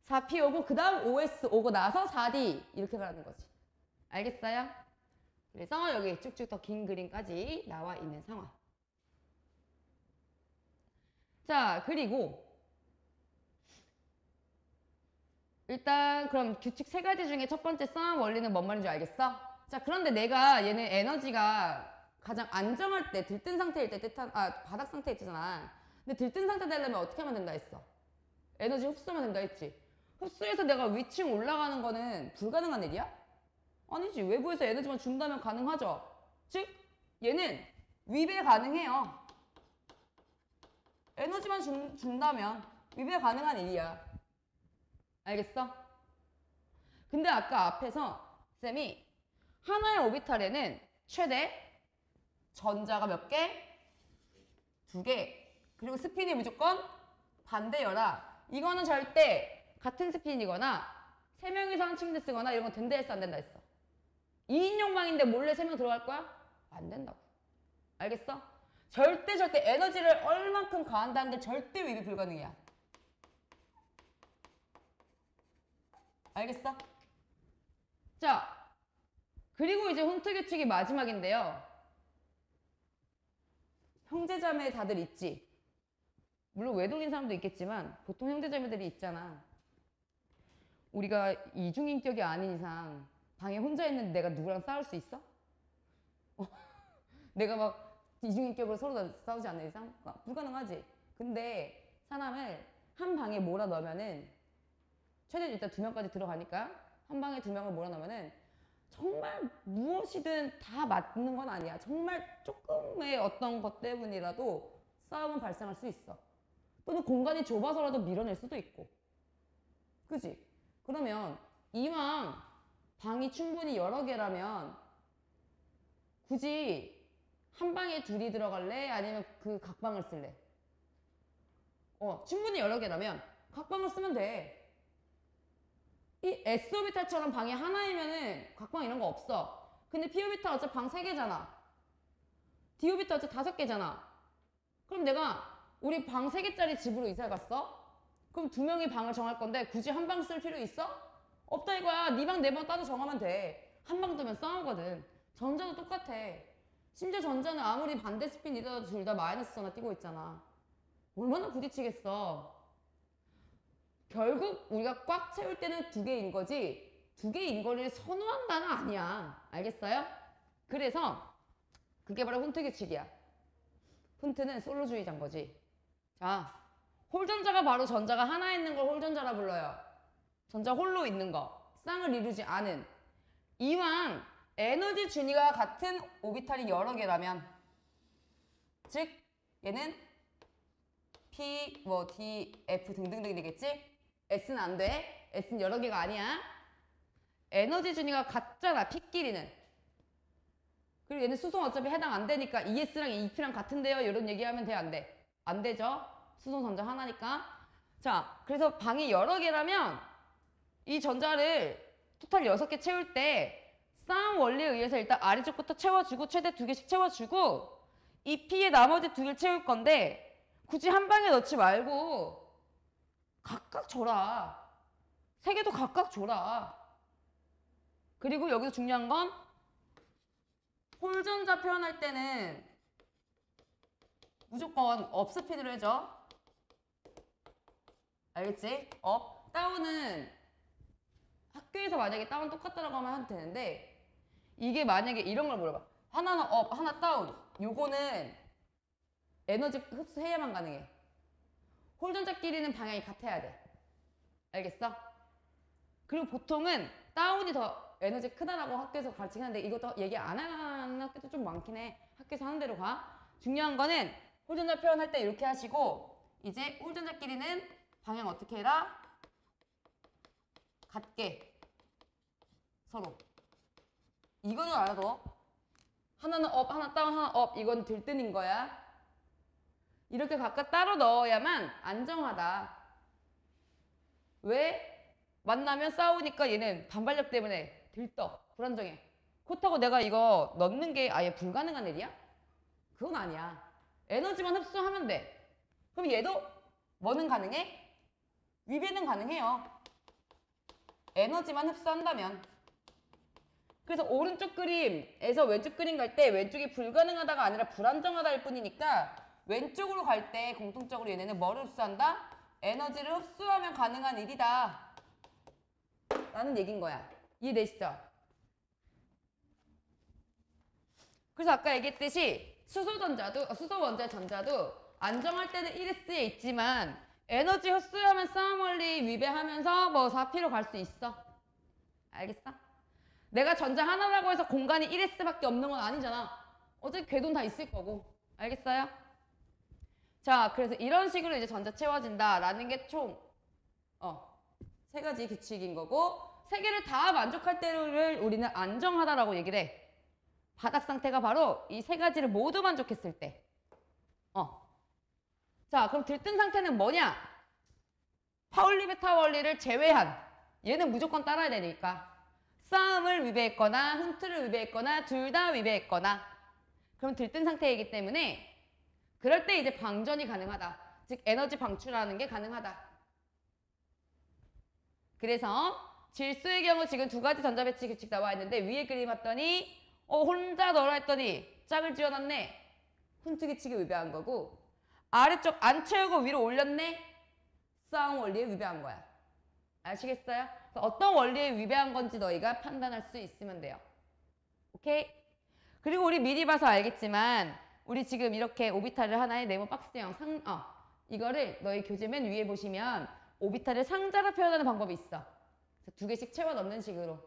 Speaker 3: 4P 오고 그 다음 5S 오고 나서 4D 이렇게 가는 거지. 알겠어요? 그래서 여기 쭉쭉 더 긴 그림까지 나와 있는 상황. 자, 그리고 일단 그럼 규칙 3가지 중에 첫 번째 싸움 원리는 뭔 말인지 알겠어? 자, 그런데 내가 얘는 에너지가 가장 안정할 때, 들뜬 상태일 때 뜻한, 바닥 상태 있잖아. 근데 들뜬 상태 되려면 어떻게 하면 된다 했어? 에너지 흡수하면 된다 했지. 흡수해서 내가 위층 올라가는 거는 불가능한 일이야? 아니지. 외부에서 에너지만 준다면 가능하죠. 즉, 얘는 위배 가능해요. 에너지만 준다면 위배 가능한 일이야. 알겠어? 근데 아까 앞에서 쌤이 하나의 오비탈에는 최대 전자가 몇 개? 2개. 그리고 스핀이 무조건 반대여라. 이거는 절대 같은 스핀이거나 3명 이상 침대 쓰거나 이런 거 된다 했어, 안 된다 했어? 2인용 방인데 몰래 3명 들어갈 거야? 안 된다고. 알겠어? 절대 에너지를 얼만큼 가한다는 게 절대 위배 불가능이야. 알겠어? 자, 그리고 이제 훈트 규칙이 마지막인데요. 형제자매 다들 있지? 물론 외동인 사람도 있겠지만 보통 형제자매들이 있잖아. 우리가 이중인격이 아닌 이상 방에 혼자 있는데 내가 누구랑 싸울 수 있어? 내가 막 이중인격으로 서로 싸우지 않는 이상? 불가능하지. 근데 사람을 한 방에 몰아넣으면은 최대 일단 2명까지 들어가니까 한 방에 2명을 몰아넣으면은 정말 무엇이든 다 맞는 건 아니야. 정말 조금의 어떤 것 때문이라도 싸움은 발생할 수 있어. 또는 공간이 좁아서라도 밀어낼 수도 있고. 그지? 그러면 이왕 방이 충분히 여러 개라면 굳이 한 방에 둘이 들어갈래? 아니면 그 각 방을 쓸래? 충분히 여러 개라면 각 방을 쓰면 돼. 이 S오비탈처럼 방이 하나이면은 각방 이런 거 없어. 근데 P오비탈 어차피 방 3개잖아. D오비탈 어차피 5개잖아. 그럼 내가 우리 방 3개짜리 집으로 이사 갔어? 그럼 2명이 방을 정할 건데 굳이 한 방 쓸 필요 있어? 없다 이거야. 네 방, 내 방 따로 정하면 돼. 한 방 두면 싸우거든. 전자도 똑같아. 심지어 전자는 아무리 반대 스핀이더라도 둘 다 마이너스 전화 띄고 있잖아. 얼마나 부딪히겠어. 결국 우리가 꽉 채울 때는 2개인 거지 2개인 거를 선호한다는 아니야. 알겠어요? 그래서 그게 바로 훈트 규칙이야. 훈트는 솔로주의자인 거지. 자, 홀전자가 바로 전자가 하나 있는 걸 홀전자라 불러요. 전자 홀로 있는 거. 쌍을 이루지 않은. 이왕 에너지 준위가 같은 오비탈이 여러 개라면 즉 얘는 P, D, F 등등등이 되겠지? S는 안 돼. S는 여러 개가 아니야. 에너지 준위가 같잖아. P끼리는. 그리고 얘는 수송 어차피 해당 안 되니까 ES랑 EP랑 같은데요. 이런 얘기하면 돼, 안 돼? 안 되죠. 수송 전자 하나니까. 자, 그래서 방이 여러 개라면 이 전자를 토탈 6개 채울 때 싸움 원리에 의해서 일단 아래쪽부터 채워주고 최대 2개씩 채워주고 이 P의 나머지 2개를 채울 건데 굳이 한 방에 넣지 말고 각각 줘라. 3개도 각각 줘라. 그리고 여기서 중요한 건 홀전자 표현할 때는 무조건 업 스피드로 해줘. 알겠지? 업. 다운은 학교에서 만약에 다운 똑같다라고 하면 되는데 이게 만약에 이런 걸 물어봐. 하나는 업, 하나 다운. 요거는 에너지 흡수해야만 가능해. 홀전자끼리는 방향이 같아야 돼. 알겠어? 그리고 보통은 다운이 더 에너지 크다라고 학교에서 가르치긴 하는데 이것도 얘기 안 하는 학교도 좀 많긴 해. 학교에서 하는 대로 가. 중요한 거는 홀전자 표현할 때 이렇게 하시고 이제 홀전자끼리는 방향 어떻게 해라? 같게 서로. 이거는 알아둬. 하나는 업, 하나 다운, 하나 업. 이건 들뜬인 거야. 이렇게 각각 따로 넣어야만 안정하다. 왜? 만나면 싸우니까 얘는 반발력 때문에 들떠. 불안정해. 그렇다고 내가 이거 넣는 게 아예 불가능한 일이야? 그건 아니야. 에너지만 흡수하면 돼. 그럼 얘도 뭐는 가능해? 위배는 가능해요. 에너지만 흡수한다면. 그래서 오른쪽 그림에서 왼쪽 그림 갈 때 왼쪽이 불가능하다가 아니라 불안정하다일 뿐이니까 왼쪽으로 갈 때 공통적으로 얘네는 뭐를 흡수한다? 에너지를 흡수하면 가능한 일이다. 라는 얘기인 거야. 이해되시죠? 그래서 아까 얘기했듯이 수소 원자 전자도 안정할 때는 1S에 있지만 에너지 흡수하면 싸움 원리 위배하면서 뭐 4P로 갈 수 있어. 알겠어? 내가 전자 하나라고 해서 공간이 1S밖에 없는 건 아니잖아. 어차피 궤도는 다 있을 거고. 알겠어요? 자, 그래서 이런 식으로 이제 전자 채워진다라는 게 총 3가지 규칙인 거고 3개를 다 만족할 때를 우리는 안정하다라고 얘기를 해. 바닥 상태가 바로 이 3가지를 모두 만족했을 때. 자, 그럼 들뜬 상태는 뭐냐? 파울리 베타 원리를 제외한 얘는 무조건 따라야 되니까 싸움을 위배했거나 훈트를 위배했거나 둘 다 위배했거나 그럼 들뜬 상태이기 때문에 그럴 때 이제 방전이 가능하다. 즉 에너지 방출하는 게 가능하다. 그래서 질소의 경우 지금 2가지 전자배치 규칙 나와 있는데 위에 그림 봤더니 혼자 넣으라 했더니 짝을 지어놨네. 훈트 규칙에 위배한 거고 아래쪽 안 채우고 위로 올렸네. 싸움 원리에 위배한 거야. 아시겠어요? 그래서 어떤 원리에 위배한 건지 너희가 판단할 수 있으면 돼요. 오케이? 그리고 우리 미리 봐서 알겠지만 우리 지금 이렇게 오비탈을 하나의 네모 박스형 이거를 너희 교재 맨 위에 보시면 오비탈을 상자로 표현하는 방법이 있어. 그래서 2개씩 채워 넣는 식으로.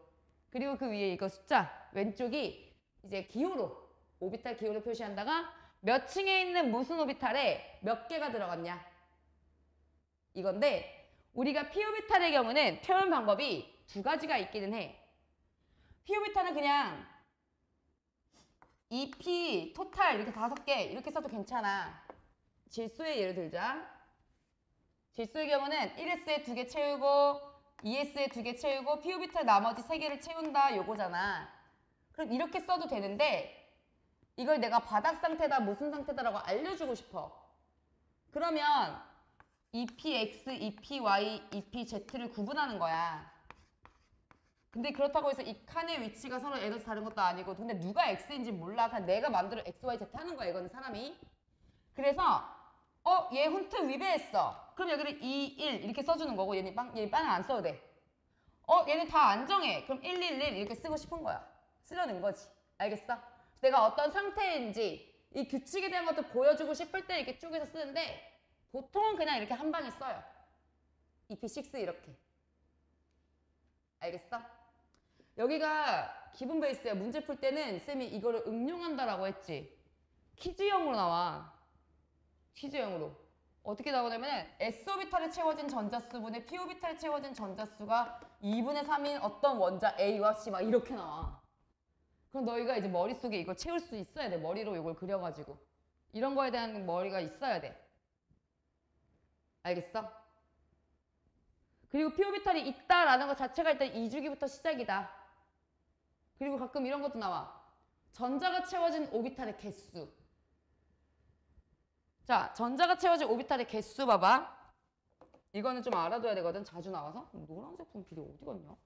Speaker 3: 그리고 그 위에 이거 숫자 왼쪽이 이제 기호로 오비탈 기호로 표시한다가 몇 층에 있는 무슨 오비탈에 몇 개가 들어갔냐 이건데 우리가 p 오비탈의 경우는 표현 방법이 2가지가 있기는 해. p 오비탈은 그냥 2p 토탈 이렇게 5개 이렇게 써도 괜찮아. 질소의 예를 들자. 질소의 경우는 1S에 2개 채우고 2S에 2개 채우고 p 오비탈 나머지 3개를 채운다 요거잖아. 그럼 이렇게 써도 되는데 이걸 내가 바닥 상태다 무슨 상태다라고 알려주고 싶어. 그러면 EPX, EPY, EPZ를 구분하는 거야. 근데 그렇다고 해서 이 칸의 위치가 서로 에너지 다른 것도 아니고 근데 누가 X인지 몰라. 그냥 내가 마음대로 X, Y, Z 하는 거야 이거는 사람이. 그래서 얘 훈트 위배했어. 그럼 여기를 2, 1 이렇게 써주는 거고 얘는 빵을 안 써도 돼. 얘는 다 안정해. 그럼 1, 1, 1 이렇게 쓰고 싶은 거야. 쓰려는 거지. 알겠어? 내가 어떤 상태인지 이 규칙에 대한 것도 보여주고 싶을 때 이렇게 쪼개서 쓰는데 보통은 그냥 이렇게 한 방에 써요. EP6 이렇게. 알겠어? 여기가 기본 베이스야. 문제 풀 때는 쌤이 이거를 응용한다라고 했지. 퀴즈형으로 나와. 퀴즈형으로. 어떻게 나오냐면 S오비탈에 채워진 전자수분의 P오비탈에 채워진 전자수가 2분의 3인 어떤 원자 A와 C 막 이렇게 나와. 그럼 너희가 이제 머릿속에 이걸 채울 수 있어야 돼. 머리로 이걸 그려가지고. 이런 거에 대한 머리가 있어야 돼. 알겠어? 그리고 P오비탈이 있다라는 것 자체가 일단 2주기부터 시작이다.
Speaker 1: 그리고 가끔 이런 것도 나와. 전자가 채워진 오비탈의 개수. 자, 전자가 채워진 오비탈의 개수 봐봐. 이거는 좀 알아둬야 되거든. 자주 나와서. 노란색 분필이 어디 갔냐?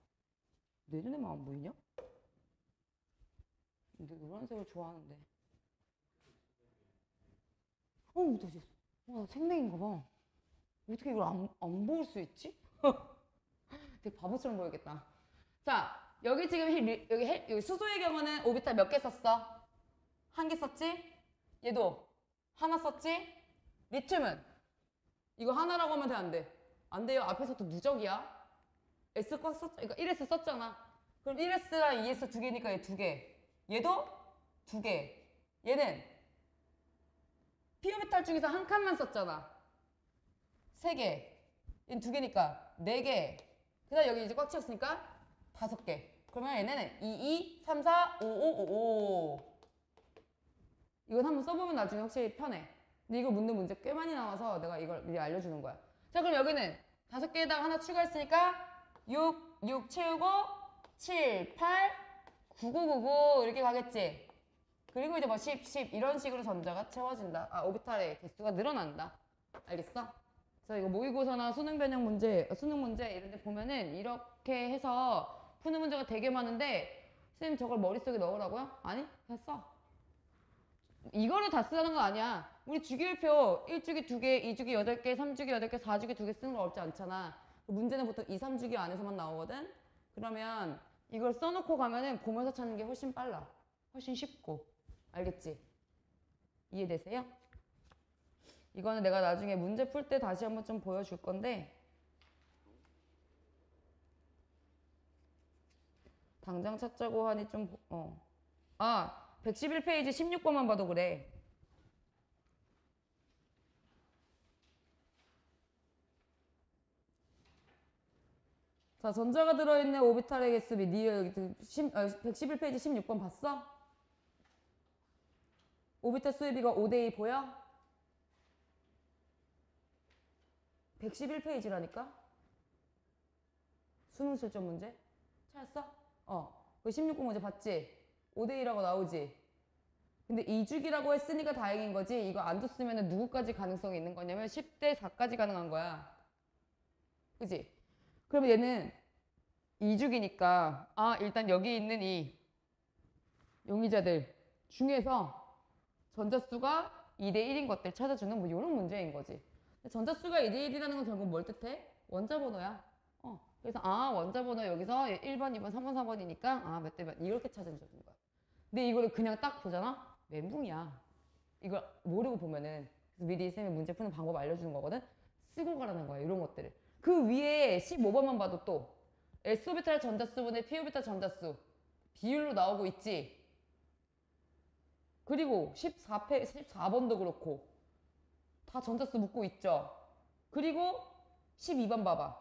Speaker 1: 내 눈에만 안 보이냐? 근데 노란색을 좋아하는데. 나 생맥인가 봐. 어떻게 이걸 안 볼 수 있지? 되게 바보처럼 보이겠다. 자, 여기 지금 여기 수소의 경우는 오비탈 몇 개 썼어? 한 개 썼지? 얘도 하나 썼지? 리튬은 이거 하나라고 하면 돼, 안 돼? 안 돼요. 앞에서도 무적이야. S 꽉 썼, 그러니까 1S 썼잖아. 그럼 1S랑 2S 두 개니까 얘 두 개. 얘도 두 개. 얘는 피오비탈 중에서 한 칸만 썼잖아. 세 개. 얘는 두 개니까 네 개. 그 다음 여기 이제 꽉 채웠으니까 다섯 개. 그러면 얘네는 2, 2, 3, 4, 5, 5, 5. 이건 한번 써보면 나중에 확실히 편해. 근데 이거 묻는 문제 꽤 많이 나와서 내가 이걸 미리 알려주는 거야. 자, 그럼 여기는 다섯 개에다가 하나 추가했으니까 6 채우고 7, 8, 9, 9, 9, 9 이렇게 가겠지. 그리고 이제 뭐 10, 10 이런 식으로 전자가 채워진다. 아, 오비탈의 개수가 늘어난다. 알겠어? 그래서 이거 모의고사나 수능 변형 문제, 수능 문제 이런 데 보면은 이렇게 해서 푸는 문제가 되게 많은데 선생님 저걸 머릿속에 넣으라고요? 아니, 그냥 써. 이거를 다 쓰라는 거 아니야. 우리 주기율표 1주기 2개, 2주기 8개, 3주기 8개, 4주기 2개 쓰는 거 어렵지 않잖아. 문제는 보통 2, 3주기 안에서만 나오거든. 그러면 이걸 써놓고 가면은 보면서 찾는 게 훨씬 빨라. 훨씬 쉽고. 알겠지? 이해되세요? 이거는 내가 나중에 문제 풀 때 다시 한번 좀 보여줄 건데 당장 찾자고 하니 좀 111페이지 16번만 봐도 그래. 자, 전자가 들어있는 오비탈의 개수 및 여기 111페이지 16번 봤어? 오비탈 수의 비가 5대2 보여? 111페이지라니까? 수능 실전 문제? 찾았어? 그 16번 문제 봤지? 5대2라고 나오지? 근데 2주기라고 했으니까 다행인 거지. 이거 안 줬으면 누구까지 가능성이 있는 거냐면 10대 4까지 가능한 거야. 그지? 그러면 얘는 2주기니까 일단 여기 있는 이 용의자들 중에서 전자수가 2대1인 것들 찾아주는 뭐 이런 문제인 거지. 전자수가 2대1이라는 건 결국 뭘 뜻해? 원자번호야. 그래서 원자번호 여기서 1번, 2번, 3번, 4번이니까 몇 대 몇 이렇게 찾아주는 거야. 근데 이거를 그냥 딱 보잖아? 멘붕이야. 이걸 모르고 보면은 미리 쌤이 문제 푸는 방법 알려주는 거거든? 쓰고 가라는 거야, 이런 것들을. 그 위에 15번만 봐도 또 S오비탈 전자수분의 P오비탈 전자수 비율로 나오고 있지. 그리고 14번도 그렇고 다 전자수 묻고 있죠. 그리고 12번 봐봐.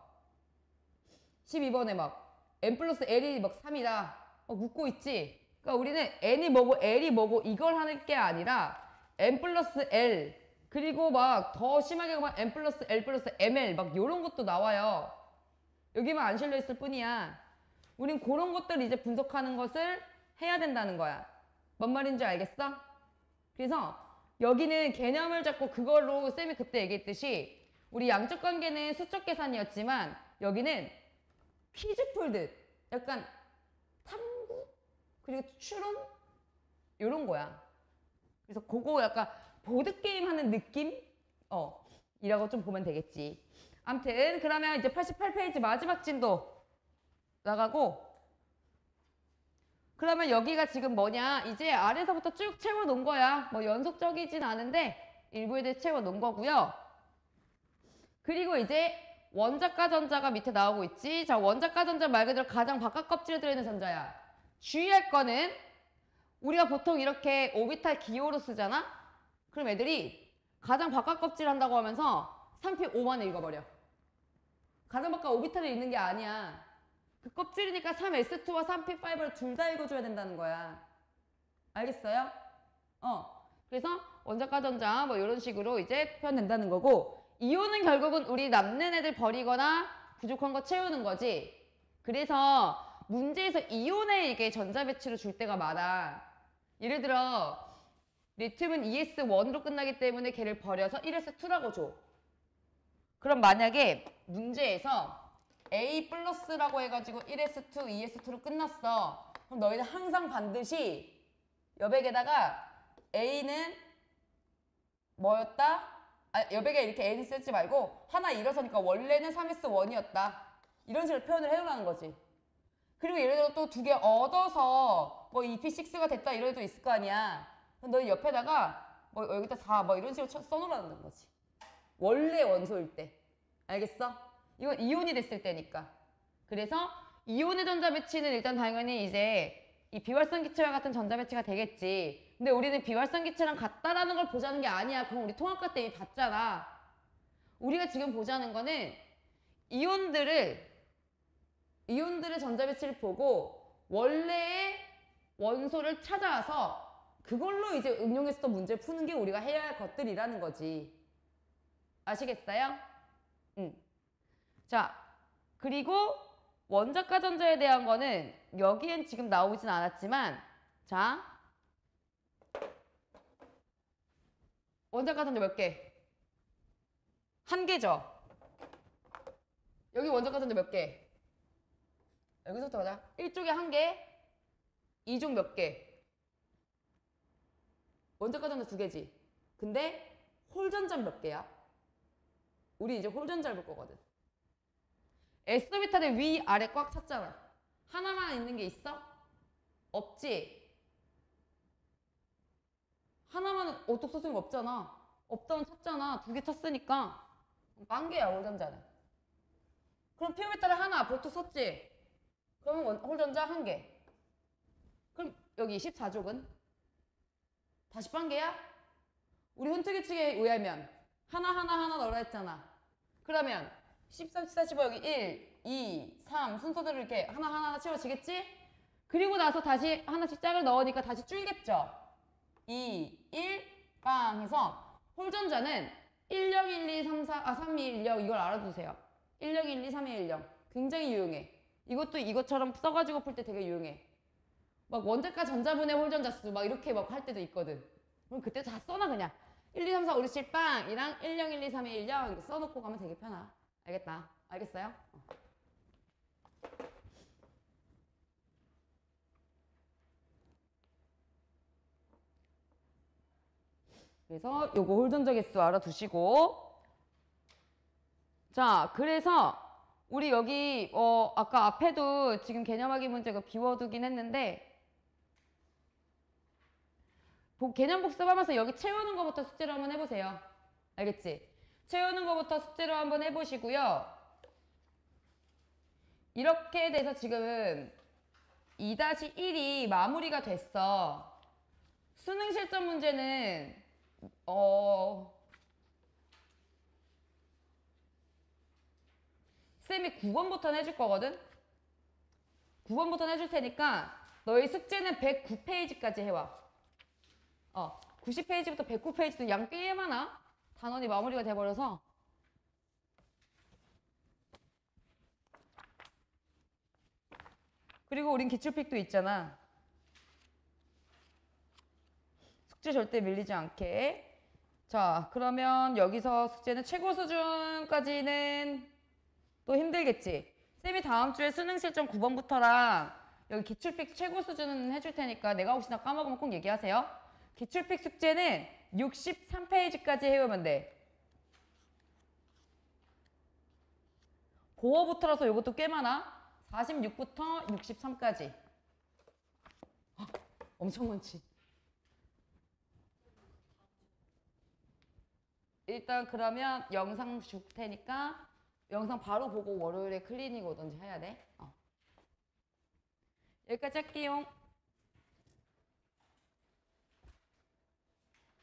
Speaker 1: 12번에 막 n 플러스 l이 막 3이다 묻고 있지. 그러니까 우리는 n이 뭐고 l이 뭐고 이걸 하는 게 아니라 n 플러스 l 그리고 막 더 심하게 가면 n 플러스 l 플러스 ml 막 이런 것도 나와요. 여기만 안 실려 있을 뿐이야. 우린 그런 것들을 이제 분석하는 것을 해야 된다는 거야. 뭔 말인지 알겠어? 그래서 여기는 개념을 잡고 그걸로 쌤이 그때 얘기했듯이 우리 양적 관계는 수적 계산이었지만 여기는 퀴즈 풀듯 약간 탐구 그리고 추론 이런 거야. 그래서 그거 약간 보드게임 하는 느낌? 이라고 좀 보면 되겠지. 아무튼 그러면 이제 88페이지 마지막 진도 나가고 그러면 여기가 지금 뭐냐 이제 아래서부터 쭉 채워놓은 거야. 뭐 연속적이진 않은데 일부에 대해 채워놓은 거고요. 그리고 이제 원자과 전자가 밑에 나오고 있지. 자, 원자과 전자 말 그대로 가장 바깥 껍질에 들어있는 전자야. 주의할 거는 우리가 보통 이렇게 오비탈 기호로 쓰잖아? 그럼 애들이 가장 바깥 껍질 한다고 하면서 3P5만 읽어버려. 가장 바깥 오비탈이 있는 게 아니야. 그 껍질이니까 3S2와 3P5를 둘 다 읽어줘야 된다는 거야. 알겠어요? 그래서 원자과 전자 뭐 이런 식으로 이제 표현된다는 거고 이온은 결국은 우리 남는 애들 버리거나 부족한 거 채우는 거지. 그래서 문제에서 이온의 이게 전자 배치로 줄 때가 많아. 예를 들어 리튬은 ES1으로 끝나기 때문에 걔를 버려서 1S2라고 줘. 그럼 만약에 문제에서 A 플러스라고 해가지고 1S2, 2S2로 끝났어. 그럼 너희는 항상 반드시 여백에다가 A는 뭐였다? 여백에 이렇게 A는 쓰지 말고 하나 일어서니까 원래는 3S1이었다. 이런 식으로 표현을 해오라는 거지. 그리고 예를 들어 또 두 개 얻어서 뭐 EP6가 됐다 이런 애도 있을 거 아니야. 그럼 너희 옆에다가 뭐 여기다 4 뭐 이런 식으로 써놓으라는 거지. 원래 원소일 때. 알겠어? 이건 이온이 됐을 때니까. 그래서 이온의 전자 배치는 일단 당연히 이제 이 비활성 기체와 같은 전자 배치가 되겠지. 근데 우리는 비활성 기체랑 같다라는 걸 보자는 게 아니야. 그건 우리 통합과 때 이미 봤잖아. 우리가 지금 보자는 거는 이온들의 전자 배치를 보고 원래의 원소를 찾아와서 그걸로 이제 응용해서 또 문제를 푸는 게 우리가 해야 할 것들이라는 거지. 아시겠어요? 자, 그리고 원자과 전자에 대한 거는 여기엔 지금 나오진 않았지만, 자, 원자과 전자 몇 개? 한 개죠. 여기 원자과 전자 몇 개? 여기서부터 가자. 1쪽에 한 개, 2쪽 몇 개? 원자과 전자 두 개지. 근데 홀전자는 몇 개야? 우리 이제 홀전자를 볼 거거든. S오비탈의 위, 아래 꽉 찼잖아. 하나만 있는 게 있어? 없지? 하나만 어떻게 써주는 거 없잖아. 없다면 찼잖아. 두 개 찼으니까. 만 개야, 홀전자는. 그럼 P오비탈을 하나, 볼트 썼지? 그러면 홀전자 한 개. 그럼 여기 14족은? 다시 반 개야? 우리 훈트기칙에 의하면 하나 넣으라 했잖아. 그러면 13, 14, 15 여기 1, 2, 3 순서대로 이렇게 하나 채워지겠지? 그리고 나서 다시 하나씩 짝을 넣으니까 다시 줄겠죠? 2, 1, 빵 해서 홀전자는 10, 12, 3210 이걸 알아두세요. 10, 12, 3210 굉장히 유용해. 이것도 이것처럼 써가지고 풀 때 되게 유용해. 막 원자과 전자분해 홀전자 수 막 이렇게 막 할 때도 있거든. 그럼 그때 다 써놔 그냥. 1, 2, 3, 4, 5, 6, 7, 빵! 이랑 10, 1, 2, 3, 2, 1, 0 이렇게 써놓고 가면 되게 편하. 알겠다. 알겠어요? 그래서 요거 홀전자 개수 알아두시고. 자, 그래서 우리 여기 아까 앞에도 지금 개념하기 문제 비워두긴 했는데 개념 복습하면서 여기 채우는 것부터 숙제로 한번 해보세요. 알겠지? 채우는 것부터 숙제로 한번 해보시고요. 이렇게 돼서 지금 2-1이 마무리가 됐어. 수능 실전 문제는 쌤이 9번부터는 해줄 거거든? 9번부터는 해줄 테니까 너희 숙제는 109페이지까지 해와. 90페이지부터 109페이지도 양 꽤 많아. 단원이 마무리가 돼버려서. 그리고 우린 기출픽도 있잖아. 숙제 절대 밀리지 않게. 자, 그러면 여기서 숙제는 최고 수준까지는 또 힘들겠지. 쌤이 다음 주에 수능 실전 9번부터랑 여기 기출픽 최고 수준은 해줄 테니까 내가 혹시나 까먹으면 꼭 얘기하세요. 기출픽 숙제는 63페이지까지 해오면 돼. 고어부터라서 이것도 꽤 많아. 46부터 63까지. 엄청 많지. 일단 그러면 영상 줄 테니까 영상 바로 보고 월요일에 클리닉 오든지 해야 돼. 여기까지 할게요.